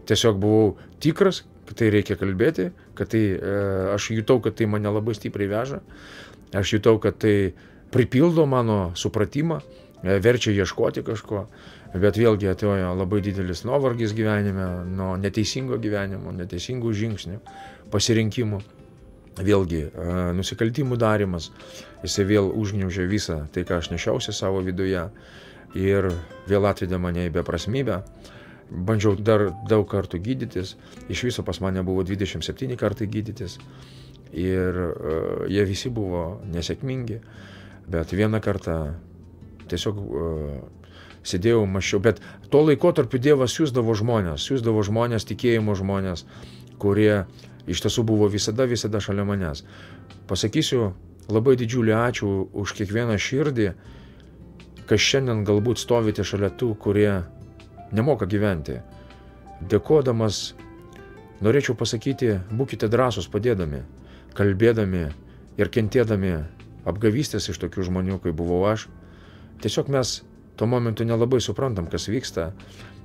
Tiesiog buvau tikras, kad tai reikia kalbėti, kad tai, aš jutau, kad tai mane labai stipriai veža. Aš jutau, kad tai pripildo mano supratimą, verčia ieškoti kažko, bet vėlgi atėjo labai didelis nuovargis gyvenime, nuo neteisingo gyvenimo, neteisingų žingsnių, pasirinkimų, vėlgi nusikaltimų darymas, jisai vėl užgniaužė visą tai, ką aš nešiausi savo viduje ir vėl atvedė mane į beprasmybę. Bandžiau dar daug kartų gydytis, iš viso pas mane buvo 27 kartai gydytis ir jie visi buvo nesėkmingi. Bet vieną kartą tiesiog sėdėjau, mąsčiau, bet tuo laikotarpiu Dievas siųsdavo žmonės, tikėjimo žmonės, kurie iš tiesų buvo visada šalia manęs. Pasakysiu labai didžiulį ačiū už kiekvieną širdį, kas šiandien galbūt stovite šalia tų, kurie nemoka gyventi. Dėkodamas, norėčiau pasakyti, būkite drąsūs padėdami, kalbėdami ir kentėdami apgavystės iš tokių žmonių, kaip buvau aš. Tiesiog mes tuo momentu nelabai suprantam, kas vyksta.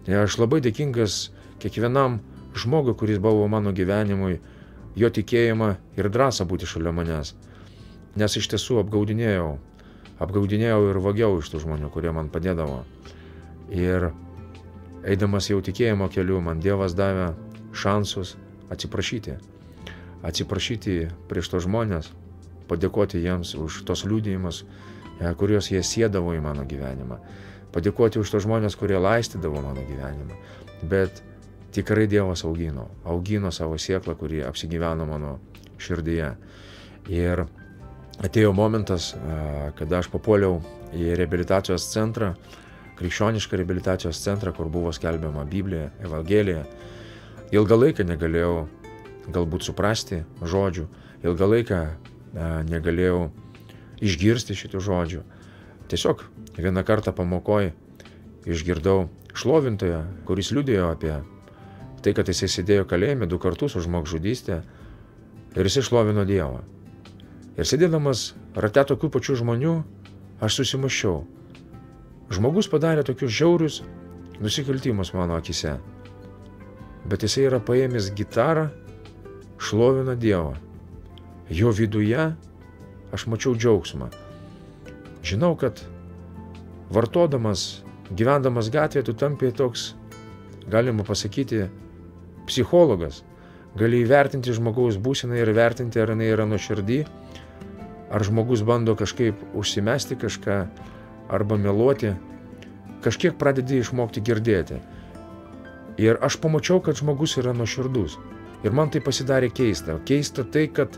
Ir aš labai dėkingas kiekvienam žmogui, kuris buvo mano gyvenimui, jo tikėjimą ir drąsą būti šalia manęs. Nes iš tiesų apgaudinėjau ir vagiau iš tų žmonių, kurie man padėdavo. Ir eidamas jau tikėjimo keliu, man Dievas davė šansus atsiprašyti. Atsiprašyti prieš tos žmonės, padėkoti jiems už tos liudijimus, kuriuos jie siedavo į mano gyvenimą. padėkoti už tos žmonės, kurie laistydavo mano gyvenimą. Bet tikrai Dievas augino savo sėklą, kuri apsigyveno mano širdyje. Ir atėjo momentas, kada aš papuoliau į reabilitacijos centrą, krikščionišką reabilitacijos centrą, kur buvo skelbiama Biblija, Evangelija. Ilgą laiką negalėjau galbūt suprasti žodžių, ilgą laiką negalėjau išgirsti šitų žodžių. Tiesiog vieną kartą pamokoje išgirdau šlovintoją, kuris liudėjo apie tai, kad jisai sėdėjo kalėjime 2 kartus už žmogžudystę ir jisai šlovino Dievą. Ir sėdėdamas rate tokių pačių žmonių, aš susimąsčiau. Žmogus padarė tokius žiaurius nusikaltimus mano akise, bet jisai yra paėmęs gitarą, šlovina Dievą. Jo viduje aš mačiau džiaugsmą. Žinau, kad vartodamas, gyvendamas gatvėje, tu tampi toks, galima pasakyti, psichologas. Gali įvertinti žmogaus būseną ir vertinti, ar jinai yra nuoširdį, ar žmogus bando kažkaip užsimesti kažką, arba meluoti. Kažkiek pradedi išmokti girdėti. Ir aš pamačiau, kad žmogus yra nuoširdus. Ir man tai pasidarė keista. Keista tai, kad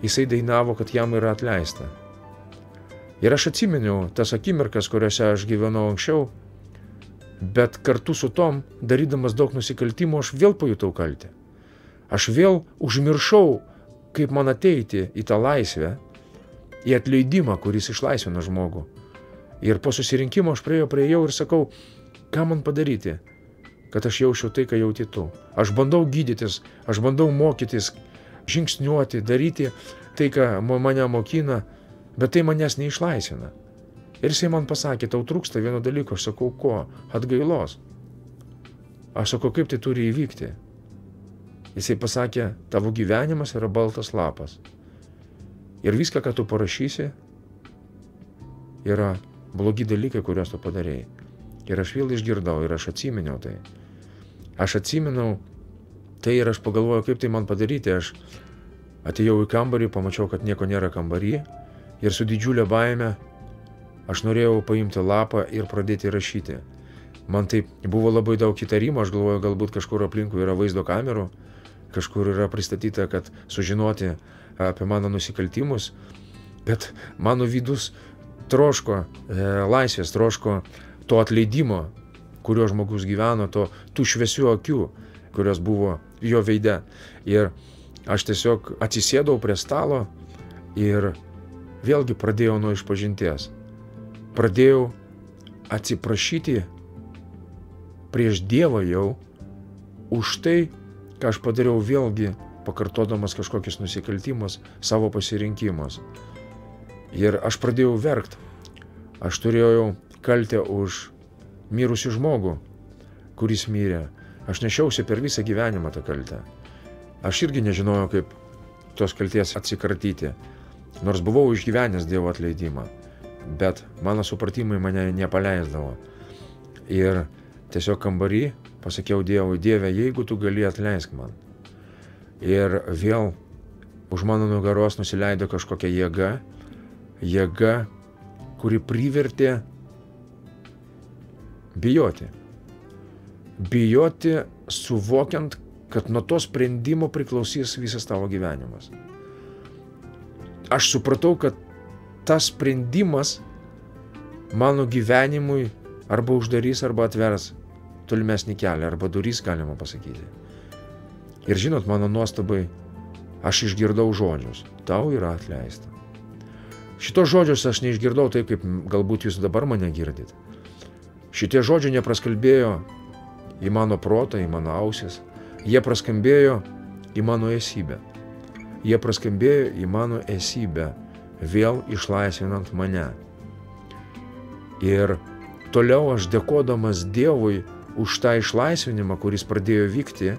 jisai dainavo, kad jam yra atleista. Ir aš atsiminiau tas akimirkas, kuriuose aš gyvenau anksčiau, bet kartu su tom, darydamas daug nusikaltimų, aš vėl pajutau kaltę. Aš vėl užmiršau, kaip man ateiti į tą laisvę, į atleidimą, kuris išlaisvina žmogų. Ir po susirinkimo aš priėjau ir sakau, ką man padaryti, kad aš jaučiau tai, ką jauti tu. Aš bandau gydytis, aš bandau mokytis, žingsniuoti, daryti tai, ką mane mokina, bet tai manęs neišlaisvina. Ir jisai man pasakė, tau trūksta vieno dalyko. Aš sakau, ko? Atgailos. Aš sakau, kaip tai turi įvykti? Jisai pasakė, tavo gyvenimas yra baltas lapas. Ir viską, ką tu parašysi, yra blogi dalykai, kuriuos tu padarėjai. Ir aš vėl išgirdau ir aš atsiminiau tai. Aš atsiminau tai ir aš pagalvojau, kaip tai man padaryti. Aš atėjau į kambarį, pamačiau, kad nieko nėra kambarį ir su didžiulė baime aš norėjau paimti lapą ir pradėti rašyti. Man tai buvo labai daug įtarimų, aš galvoju, galbūt kažkur aplinkui yra vaizdo kamerų, kažkur yra pristatyta, kad sužinoti apie mano nusikaltimus, bet mano vidus troško laisvės, troško to atleidimo, kurio žmogus gyveno, tų šviesių akių, kurios buvo jo veide. Ir aš tiesiog atsisėdau prie stalo ir vėlgi pradėjau nuo išpažinties. Pradėjau atsiprašyti prieš Dievą jau už tai, ką aš padariau vėlgi, pakartodamas kažkokius nusikaltimus, savo pasirinkimus. Ir aš pradėjau verkt. Aš turėjau kaltę už mirusį žmogų, kuris mirė. Aš nešiausi per visą gyvenimą tą kaltę. Aš irgi nežinojau, kaip tos kalties atsikratyti, nors buvau išgyvenęs Dievo atleidimą. Bet mano supratimai mane nepaleisdavo. Ir tiesiog kambarį pasakiau Dievui, Dieve, jeigu tu gali, atleisk man. Ir vėl už mano nugaros nusileido kažkokia jėga, kuri privertė bijoti. Bijoti, suvokiant, kad nuo to sprendimo priklausys visas tavo gyvenimas. Aš supratau, kad tas sprendimas mano gyvenimui arba uždarys, arba atvers tolimesnį kelią, arba durys, galima pasakyti. Ir žinot, mano nuostabai, aš išgirdau žodžius, tau yra atleista. Šitos žodžius aš neišgirdau taip, kaip galbūt jūs dabar mane girdit. Šitie žodžiai nepraskalbėjo į mano protą, į mano ausis, jie praskambėjo į mano esybę. Jie praskambėjo į mano esybę, vėl išlaisvinant mane. Ir toliau aš dėkodamas Dievui už tą išlaisvinimą, kuris pradėjo vykti,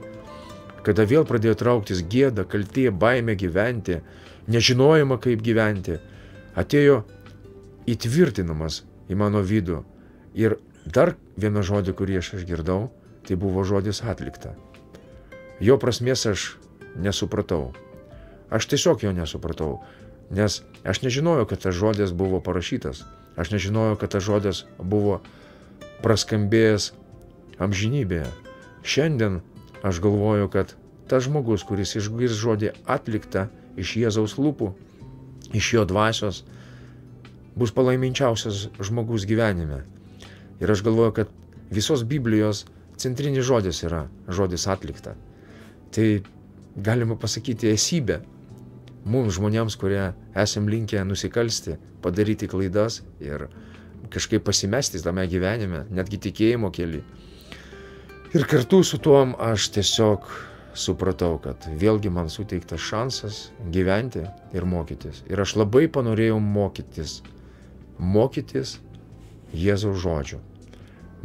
kada vėl pradėjo trauktis gėda, kaltė, baimė gyventi, nežinojama kaip gyventi, atėjo įtvirtinamas į mano vidų. Ir dar vieną žodį, kurį aš išgirdau, tai buvo žodis atlikta. Jo prasmės aš nesupratau. Aš tiesiog jo nesupratau, nes aš nežinojau, kad tas žodis buvo parašytas. Aš nežinojau, kad tas žodis buvo praskambėjęs amžinybėje. Šiandien aš galvoju, kad tas žmogus, kuris išgirs žodį atlikta iš Jėzaus lūpų, iš jo dvasios, bus palaiminčiausias žmogus gyvenime. Ir aš galvoju, kad visos Biblijos centrinis žodis yra žodis atlikta. Tai galima pasakyti esybė mums žmonėms, kurie esam linkę nusikalsti, padaryti klaidas ir kažkaip pasimesti tame gyvenime, netgi tikėjimo kely. Ir kartu su tuom aš tiesiog supratau, kad vėlgi man suteiktas šansas gyventi ir mokytis. Ir aš labai panorėjau mokytis Jėzaus žodžių,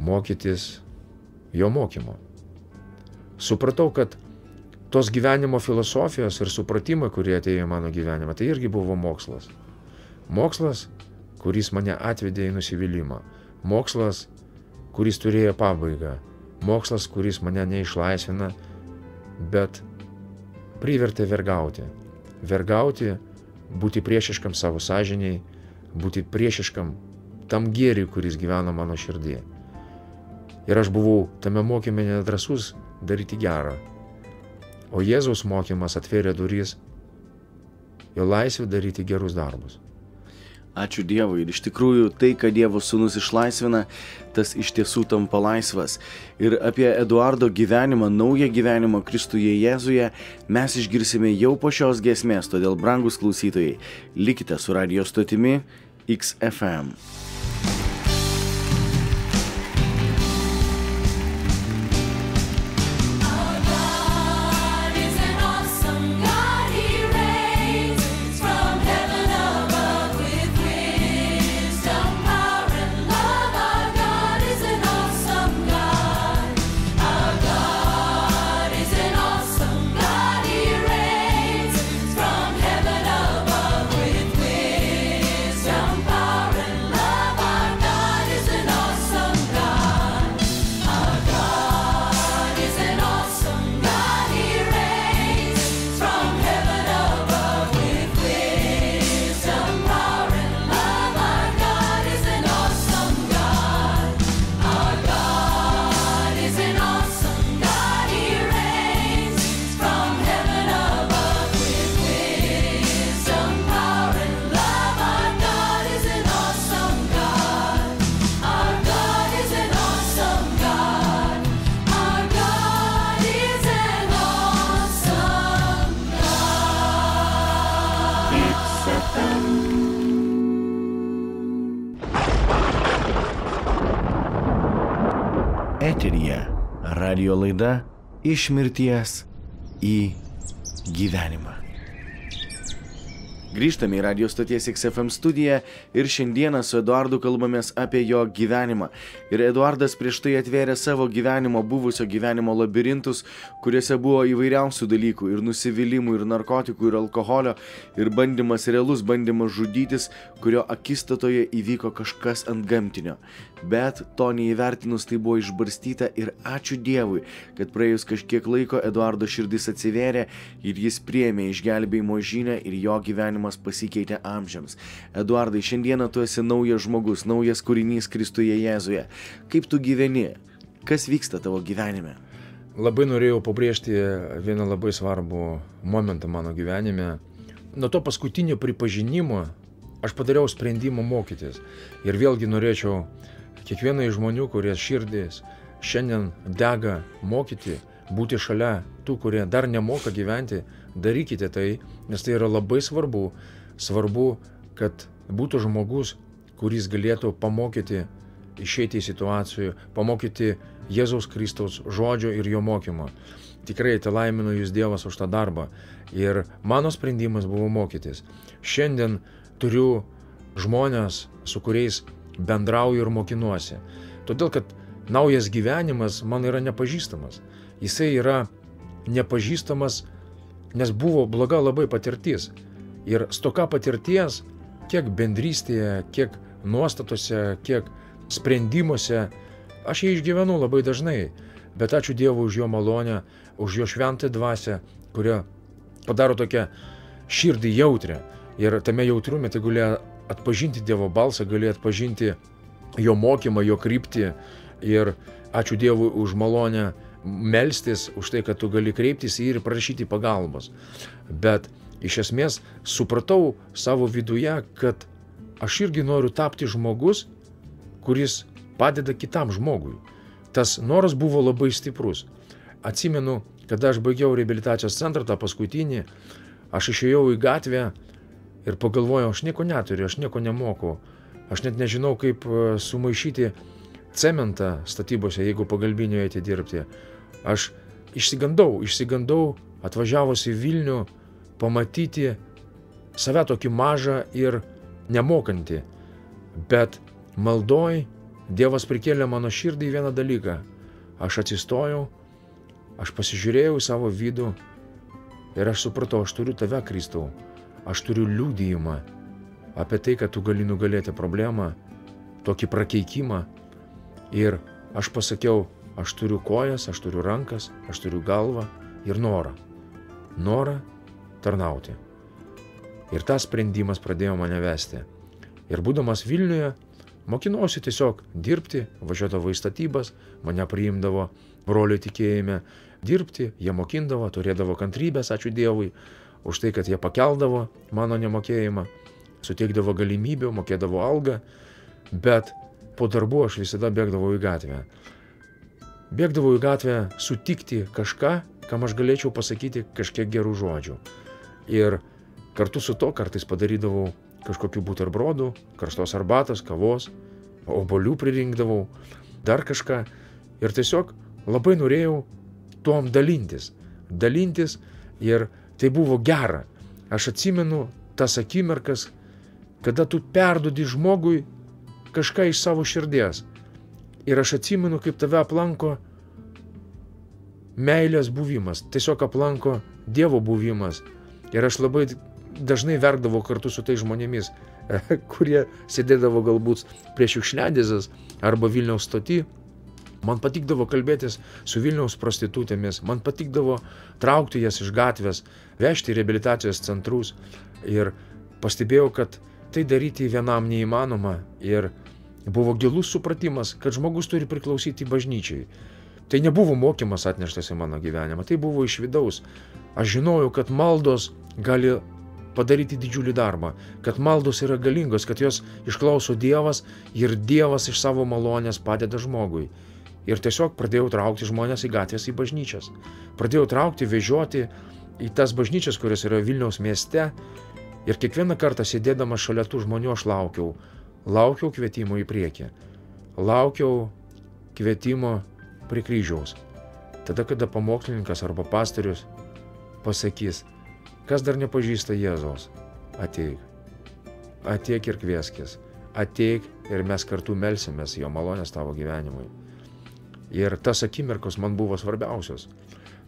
mokytis jo mokymo. Supratau, kad tos gyvenimo filosofijos ir supratimai, kurie atėjo į mano gyvenimą, tai irgi buvo mokslas. Mokslas, kuris mane atvedė į nusivylimą. Mokslas, kuris turėjo pabaigą. Mokslas, kuris mane neišlaisvina, bet privertė vergauti. Vergauti, būti priešiškam savo sąžiniai, būti priešiškam tam gėriui, kuris gyvena mano širdį. Ir aš buvau tame mokyme nedrąsus daryti gerą. O Jėzaus mokymas atvėrė duris į laisvę daryti gerus darbus. Ačiū Dievui. Ir iš tikrųjų tai, ką Dievo sūnus išlaisvina, tas iš tiesų tampa laisvas. Ir apie Eduardo gyvenimą, naują gyvenimą Kristuje Jėzuje mes išgirsime jau po šios giesmės. Todėl, brangus klausytojai, likite su radijo stotimi XFM. Eteryje radijo laida Iš mirties į gyvenimą. Grįžtame į radijo stoties XFM studiją ir šiandieną su Eduardu kalbamės apie jo gyvenimą. Ir Eduardas prieš tai atvėrė savo gyvenimo, buvusio gyvenimo labirintus, kuriuose buvo įvairiausių dalykų ir nusivylimų, ir narkotikų, ir alkoholio, ir realus bandymas žudytis, kurio akistatoje įvyko kažkas antgamtinio. Bet to neįvertinus tai buvo išbarstyta ir ačiū Dievui, kad praėjus kažkiek laiko Eduardo širdis atsivėrė ir jis priėmė išgelbėjimo žinią ir jo gyvenimas pasikeitė amžiams. Eduardai, šiandieną tu esi naujas žmogus, naujas kūrinys Kristuje Jėzuje. Kaip tu gyveni? Kas vyksta tavo gyvenime? Labai norėjau pabrėžti vieną labai svarbų momentą mano gyvenime. Nuo to paskutinio pripažinimo aš padariau sprendimą mokytis. Ir vėlgi norėčiau kiekvienai žmonių, kurie širdis šiandien dega mokyti, būti šalia tų, kurie dar nemoka gyventi, darykite tai, nes tai yra labai svarbu. Svarbu, kad būtų žmogus, kuris galėtų pamokyti, išeiti į situacijų, pamokyti Jėzaus Kristaus žodžio ir jo mokymo. Tikrai te laiminu jūs Dievas už tą darbą. Ir mano sprendimas buvo mokytis. Šiandien turiu žmonės, su kuriais bendrauju ir mokinuosi. Todėl, kad naujas gyvenimas man yra nepažįstamas. Jisai yra nepažįstamas, nes buvo bloga labai patirtis. Ir stoka patirties, kiek bendrystėje, kiek nuostatose, kiek sprendimuose, aš ją išgyvenu labai dažnai. Bet ačiū Dievui už jo malonę, už jo šventą dvasią, kurio padaro tokią širdį jautrę. Ir tame jautrume tai gulė atpažinti Dievo balsą, gali atpažinti jo mokymą, jo kryptį ir ačiū Dievui už malonę melstis, už tai, kad tu gali kreiptis ir prašyti pagalbos. Bet iš esmės supratau savo viduje, kad aš irgi noriu tapti žmogus, kuris padeda kitam žmogui. Tas noras buvo labai stiprus. Atsimenu, kada aš baigiau reabilitacijos centrą, tą paskutinį, aš išėjau į gatvę ir pagalvojau, aš nieko neturiu, aš nieko nemoku. Aš net nežinau, kaip sumaišyti cementą statybose, jeigu pagalbiniu eiti dirbti. Aš išsigandau atvažiavus į Vilnių, pamatyti save tokį mažą ir nemokantį. Bet maldoj Dievas prikėlė mano širdį vieną dalyką. Aš atsistojau, aš pasižiūrėjau į savo vidų ir aš supratau, aš turiu tave, Kristau. Aš turiu liudijimą apie tai, kad tu gali nugalėti problemą, tokį prakeikimą. Ir aš pasakiau, aš turiu kojas, aš turiu rankas, aš turiu galvą ir norą. Norą tarnauti. Ir tas sprendimas pradėjo mane vesti. Ir būdamas Vilniuje, mokinausi tiesiog dirbti, važiuodavo į statybas, mane priimdavo broliai tikėjime dirbti, jie mokindavo, turėdavo kantrybės, ačiū Dievui, už tai, kad jie pakeldavo mano nemokėjimą, suteikdavo galimybių, mokėdavo algą, bet po darbų aš visada bėgdavau į gatvę. Bėgdavau į gatvę sutikti kažką, kam aš galėčiau pasakyti kažkiek gerų žodžių. Ir kartu su to kartais padarydavau kažkokių buterbrodų, karstos arbatos, kavos, obuolių pririnkdavau, dar kažką. Ir tiesiog labai norėjau tuom dalintis. Ir tai buvo gera. Aš atsimenu tas akimirkas, kada tu perduodi žmogui kažką iš savo širdies. Ir aš atsimenu, kaip tave aplanko meilės buvimas, tiesiog aplanko Dievo buvimas. Ir aš labai dažnai verkdavau kartu su tais žmonėmis, kurie sėdėdavo galbūt prie šiukšliadėzės arba Vilniaus stoty. Man patikdavo kalbėtis su Vilniaus prostitutėmis, man patikdavo traukti jas iš gatvės, vežti į reabilitacijos centrus. Ir pastebėjau, kad tai daryti vienam neįmanoma. Ir buvo gilus supratimas, kad žmogus turi priklausyti bažnyčiai. Tai nebuvo mokymas atneštas į mano gyvenimą, tai buvo iš vidaus. Aš žinojau, kad maldos gali padaryti didžiulį darbą, kad maldos yra galingos, kad jos išklauso Dievas ir Dievas iš savo malonės padeda žmogui. Ir tiesiog pradėjau traukti žmonės į gatvės, į bažnyčias. Pradėjau traukti, vežioti į tas bažnyčias, kurios yra Vilniaus mieste. Ir kiekvieną kartą sėdėdamas šalia tų žmonių aš laukiau kvietimo į priekį. Laukiau kvietimo prie kryžiaus. Tada, kada pamokslininkas arba pastorius pasakys, kas dar nepažįsta Jėzaus, ateik. Ateik ir kvieskis. Ateik ir mes kartu melsimės jo malonės tavo gyvenimui. Ir tas akimirkos man buvo svarbiausios.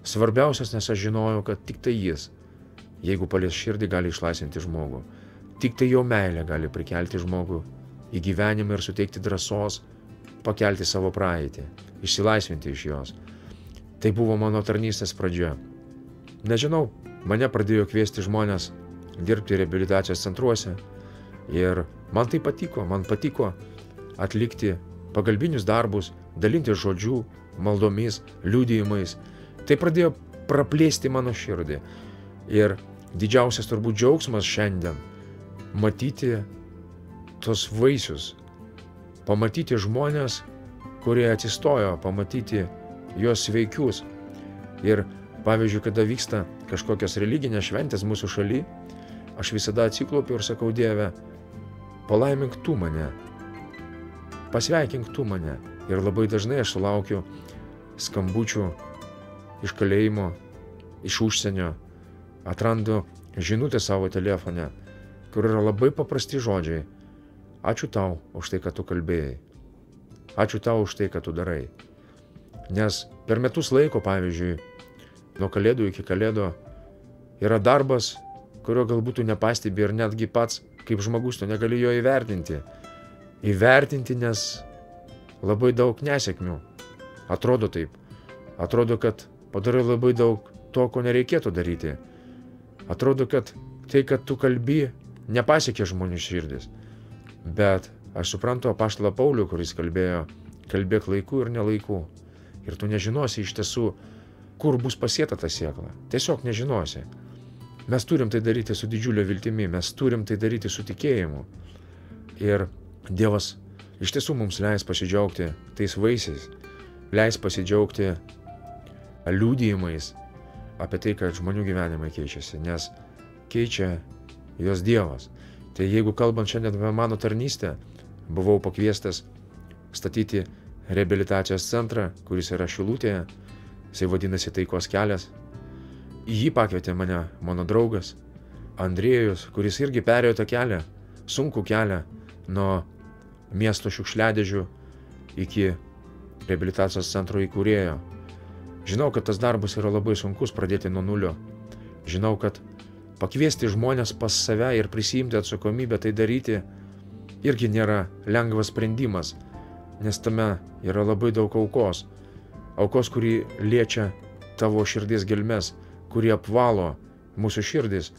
Svarbiausias, nes aš žinojau, kad tik tai jis, jeigu palies širdį, gali išlaisvinti žmogų. Tik tai jo meilė gali prikelti žmogų į gyvenimą ir suteikti drąsos pakelti savo praeitį, išsilaisvinti iš jos. Tai buvo mano tarnystės pradžia. Nežinau, mane pradėjo kviesti žmonės dirbti reabilitacijos centruose ir man tai patiko, man patiko atlikti pagalbinius darbus, dalintis žodžių, maldomis, liudijimais. Tai pradėjo praplėsti mano širdį. Ir didžiausias turbūt džiaugsmas šiandien matyti tos vaisius, pamatyti žmonės, kurie atsistojo, pamatyti juos sveikius. Ir pavyzdžiui, kada vyksta kažkokios religinės šventės mūsų šaly, aš visada atsiklaupiu ir sakau, Dieve, palaimink tu mane, pasveikink tu mane. Ir labai dažnai aš sulaukiu skambučių iš kalėjimo, iš užsienio, atrandu žinutę savo telefone, kur yra labai paprasti žodžiai. Ačiū tau už tai, kad tu kalbėjai. Ačiū tau už tai, kad tu darai. Nes per metus laiko, pavyzdžiui, nuo kalėdų iki kalėdo yra darbas, kurio galbūt tu nepastebi ir netgi pats, kaip žmogus, tu negali jo įvertinti. Įvertinti, nes labai daug nesėkmių. Atrodo taip. Atrodo, kad padarai labai daug to, ko nereikėtų daryti. Atrodo, kad tai, kad tu kalbi, nepasiekia žmonių širdis. Bet aš suprantu apaštalą Paulių, kuris kalbėjo, kalbėk laiku ir nelaiku. Ir tu nežinosi iš tiesų, kur bus pasieta ta sėkla. Tiesiog nežinosi. Mes turim tai daryti su didžiulė viltimi, mes turim tai daryti su tikėjimu. Ir Dievas iš tiesų mums leis pasidžiaugti tais vaisiais, leis pasidžiaugti liudijimais apie tai, kad žmonių gyvenimai keičiasi, nes keičia jos Dievas. Tai jeigu kalbant šiandien apie mano tarnystę, buvau pakviestas statyti reabilitacijos centrą, kuris yra Šilutėje, jisai vadinasi Taikos kelias. Į jį pakvietė mane mano draugas Andriejus, kuris irgi perėjo tą kelią, sunkų kelią nuo miesto šiukšliadėžių iki reabilitacijos centro įkūrėjo. Žinau, kad tas darbas yra labai sunkus pradėti nuo nulio. Žinau, kad pakviesti žmonės pas save ir prisiimti atsakomybę tai daryti irgi nėra lengvas sprendimas, nes tame yra labai daug aukos. Aukos, kuri liečia tavo širdies gelmes, kuri apvalo mūsų širdis.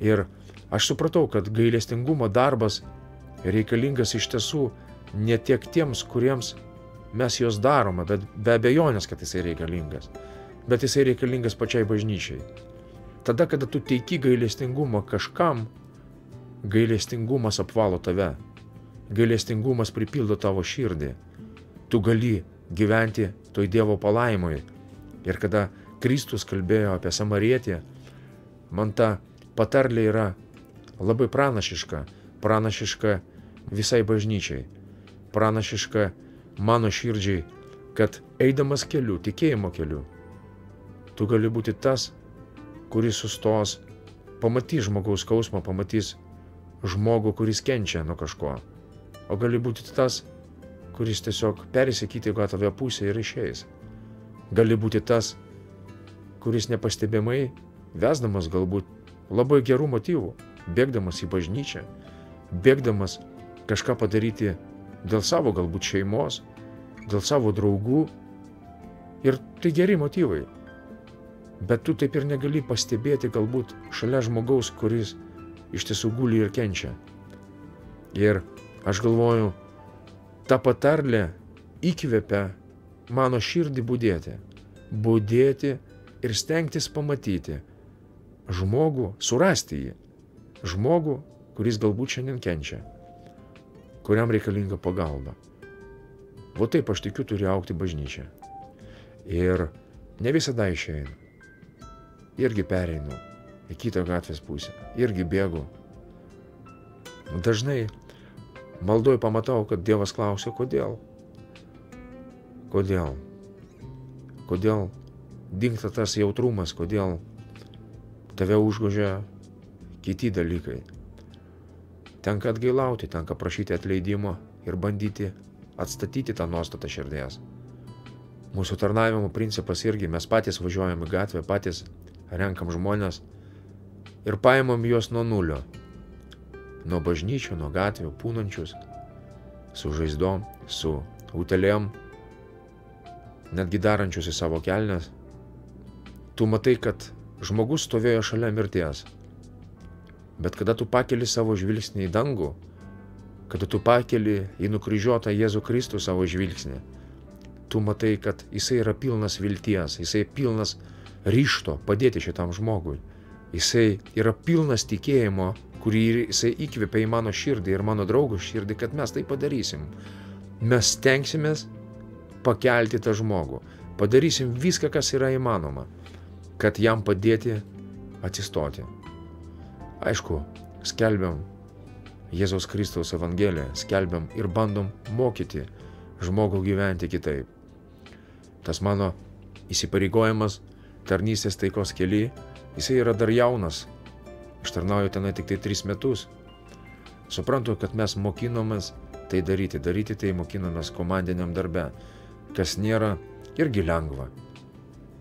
Ir aš supratau, kad gailestingumo darbas reikalingas iš tiesų ne tiek tiems, kuriems mes jos darome, bet be abejonės, kad jisai reikalingas. Bet jisai reikalingas pačiai bažnyčiai. Tada, kada tu teiki gailestingumą kažkam, gailestingumas apvalo tave. Gailestingumas pripildo tavo širdį. Tu gali gyventi toj Dievo palaimoj. Ir kada Kristus kalbėjo apie Samarietę, man ta patarlė yra labai pranašiška visai bažnyčiai, pranašiška mano širdžiai, kad eidamas keliu, tikėjimo keliu, tu gali būti tas, kuris sustos, pamatys žmogaus skausmą, pamatys žmogų, kuris kenčia nuo kažko. O gali būti tas, kuris tiesiog persikyti gatavę pusę ir išeis. Gali būti tas, kuris nepastebimai, vesdamas galbūt labai gerų motyvų, bėgdamas į bažnyčią, bėgdamas kažką padaryti dėl savo galbūt šeimos, dėl savo draugų. Ir tai geri motyvai. Bet tu taip ir negali pastebėti galbūt šalia žmogaus, kuris iš tiesų guli ir kenčia. Ir aš galvoju, ta patarlė įkvepia mano širdį budėti. Budėti ir stengtis pamatyti žmogų, surasti jį. Žmogų, kuris galbūt šiandien kenčia, kuriam reikalinga pagalba. O taip aš tikiu turi augti bažnyčia. Ir ne visada išeinu. Irgi pereinu į kitą gatvės pusę. Irgi bėgu. Dažnai maldoj pamatau, kad Dievas klausia, kodėl? Kodėl? Kodėl dingsta tas jautrumas, kodėl tave užgožia kiti dalykai? Tenka atgailauti, tenka prašyti atleidimo ir bandyti atstatyti tą nuostatą širdies. Mūsų tarnavimo principas irgi, mes patys važiuojam į gatvę, patys renkam žmonės ir paimam juos nuo nulio. Nuo bažnyčių, nuo gatvių, pūnančius, su žaizdom, su utelėm, netgi darančius į savo kelnes. Tu matai, kad žmogus stovėjo šalia mirties. Bet kada tu pakeli savo žvilgsnį į dangų, kada tu pakeli į nukryžiuotą Jėzų Kristų savo žvilgsnį, tu matai, kad jisai yra pilnas vilties, jisai pilnas ryžto padėti šitam žmogui. Jisai yra pilnas tikėjimo, kurį jisai įkvėpia į mano širdį ir mano draugų širdį, kad mes tai padarysim. Mes stengsimės pakelti tą žmogų. Padarysim viską, kas yra įmanoma, kad jam padėti atsistoti. Aišku, skelbiam Jėzaus Kristaus Evangeliją, skelbiam ir bandom mokyti žmogų gyventi kitaip. Tas mano įsipareigojimas tarnystės taikos kely, jisai yra dar jaunas. Aš tarnauju tenai tik tai 3 metus. Suprantu, kad mes mokinomės tai daryti tai mokinomės komandiniam darbe, kas nėra irgi lengva.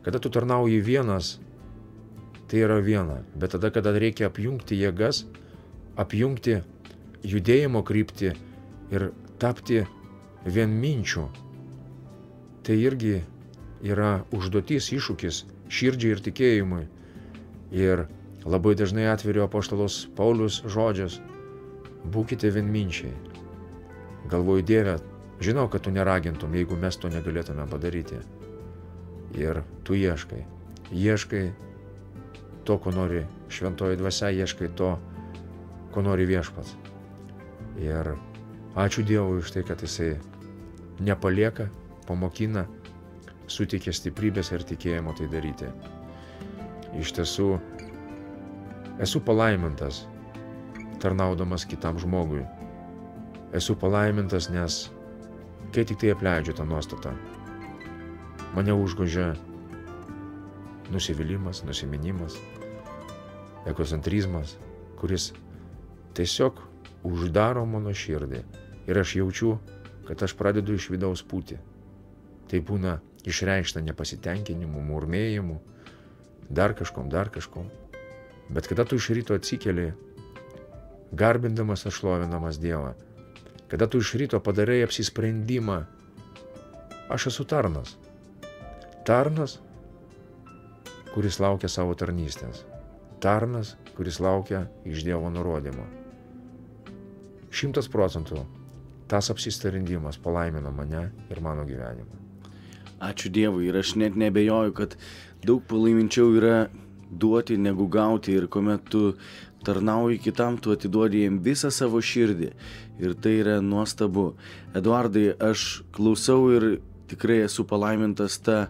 Kada tu tarnauji vienas, tai yra viena, bet tada, kada reikia apjungti jėgas, apjungti judėjimo kryptį ir tapti vienminčiu, tai irgi yra užduotis, iššūkis širdžiai ir tikėjimui. Ir labai dažnai atveriu apaštalos Paulius žodžius: būkite vienminčiai, Galvoju, Dieve, žinau, kad tu neragintum, jeigu mes to negalėtume padaryti. Ir tu ieškai to, ko nori šventoji dvasia, ieškai to, ko nori Viešpats. Ir ačiū Dievui už tai, kad Jisai nepalieka, pamokina, suteikia stiprybės ir tikėjimo tai daryti. Iš tiesų, esu palaimintas, tarnaudamas kitam žmogui. Esu palaimintas, nes kai tik tai apleidžiu tą nuostatą, mane užgožia nusivylimas, nusiminimas, egocentrizmas, kuris tiesiog uždaro mano širdį. Ir aš jaučiu, kad aš pradedu iš vidaus pūti. Tai būna išreikšta nepasitenkinimu, murmėjimu, dar kažkom. Bet kada tu iš ryto atsikeli, garbindamas ir šlovinamas Dievą, kada tu iš ryto padarai apsisprendimą, aš esu tarnas. Tarnas, kuris laukia savo tarnystės. Tarnas, kuris laukia iš Dievo nurodymo. 100% tas apsisprendimas palaimino mane ir mano gyvenimą. Ačiū Dievui ir aš net nebejoju, kad daug palaiminčiau yra duoti negu gauti ir kuomet tu tarnauji kitam, tu atiduodi jiem visą savo širdį ir tai yra nuostabu. Eduardai, aš klausau ir tikrai esu palaimintas ta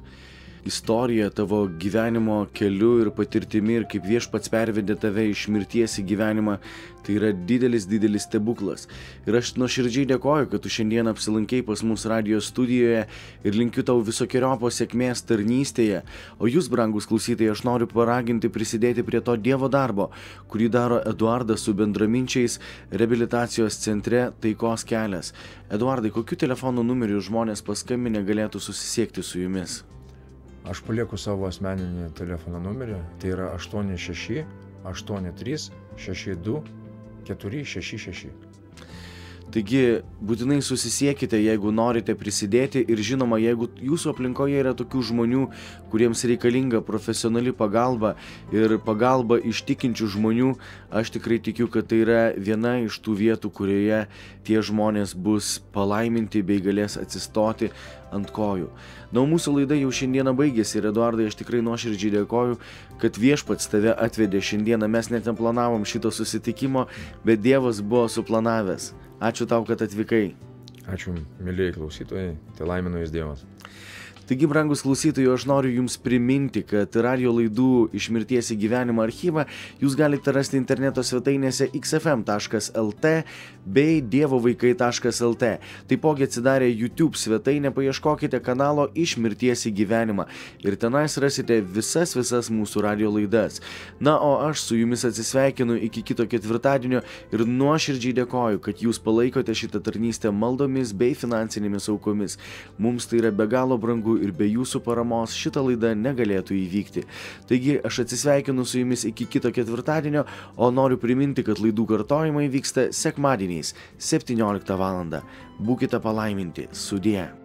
istorija tavo gyvenimo keliu ir patirtimi ir kaip Viešpats pervedė tave iš mirties į gyvenimą, tai yra didelis stebuklas. Ir aš nuoširdžiai dėkoju, kad tu šiandien apsilankei pas mus radijo studijoje ir linkiu tau visokiojopos sėkmės tarnystėje. O jūs, brangus klausytojai, aš noriu paraginti prisidėti prie to Dievo darbo, kurį daro Eduardas su bendraminčiais reabilitacijos centre Taikos kelias. Eduardai, kokiu telefono numeriu žmonės paskambinę galėtų susisiekti su jumis? Aš palieku savo asmeninį telefono numerį, tai yra 86 83 62 466. Taigi, būtinai susisiekite, jeigu norite prisidėti ir žinoma, jeigu jūsų aplinkoje yra tokių žmonių, kuriems reikalinga profesionali pagalba ir pagalba iš tikinčių žmonių, aš tikrai tikiu, kad tai yra viena iš tų vietų, kurioje tie žmonės bus palaiminti bei galės atsistoti ant kojų. Na, mūsų laida jau šiandieną baigėsi ir Eduardai, aš tikrai nuoširdžiai dėkoju, kad Viešpats tave atvedė šiandieną. Mes net neplanavom šito susitikimo, bet Dievas buvo suplanavęs. Ačiū tau, kad atvykai. Ačiū, mėlyjei klausytojai, tai laimino Jis Dievas. Taigi, brangus klausytojai, aš noriu Jums priminti, kad radijo laidų iš mirties į gyvenimą archyvą Jūs galite rasti interneto svetainėse xfm.lt bei dievovaikai.lt. Taipogi atsidarę YouTube svetainę paieškokite kanalo Iš mirties į gyvenimą ir tenais rasite visas mūsų radijo laidas. Na, o aš su Jumis atsisveikinu iki kito ketvirtadienio ir nuoširdžiai dėkoju, kad Jūs palaikote šitą tarnystę maldomis bei finansinėmis aukomis. Mums tai yra be galo brangu ir be jūsų paramos šita laida negalėtų įvykti. Taigi aš atsisveikinu su Jumis iki kito ketvirtadienio, o noriu priminti, kad laidų kartojimai vyksta sekmadieniais 17 val. Būkite palaiminti. Sudie.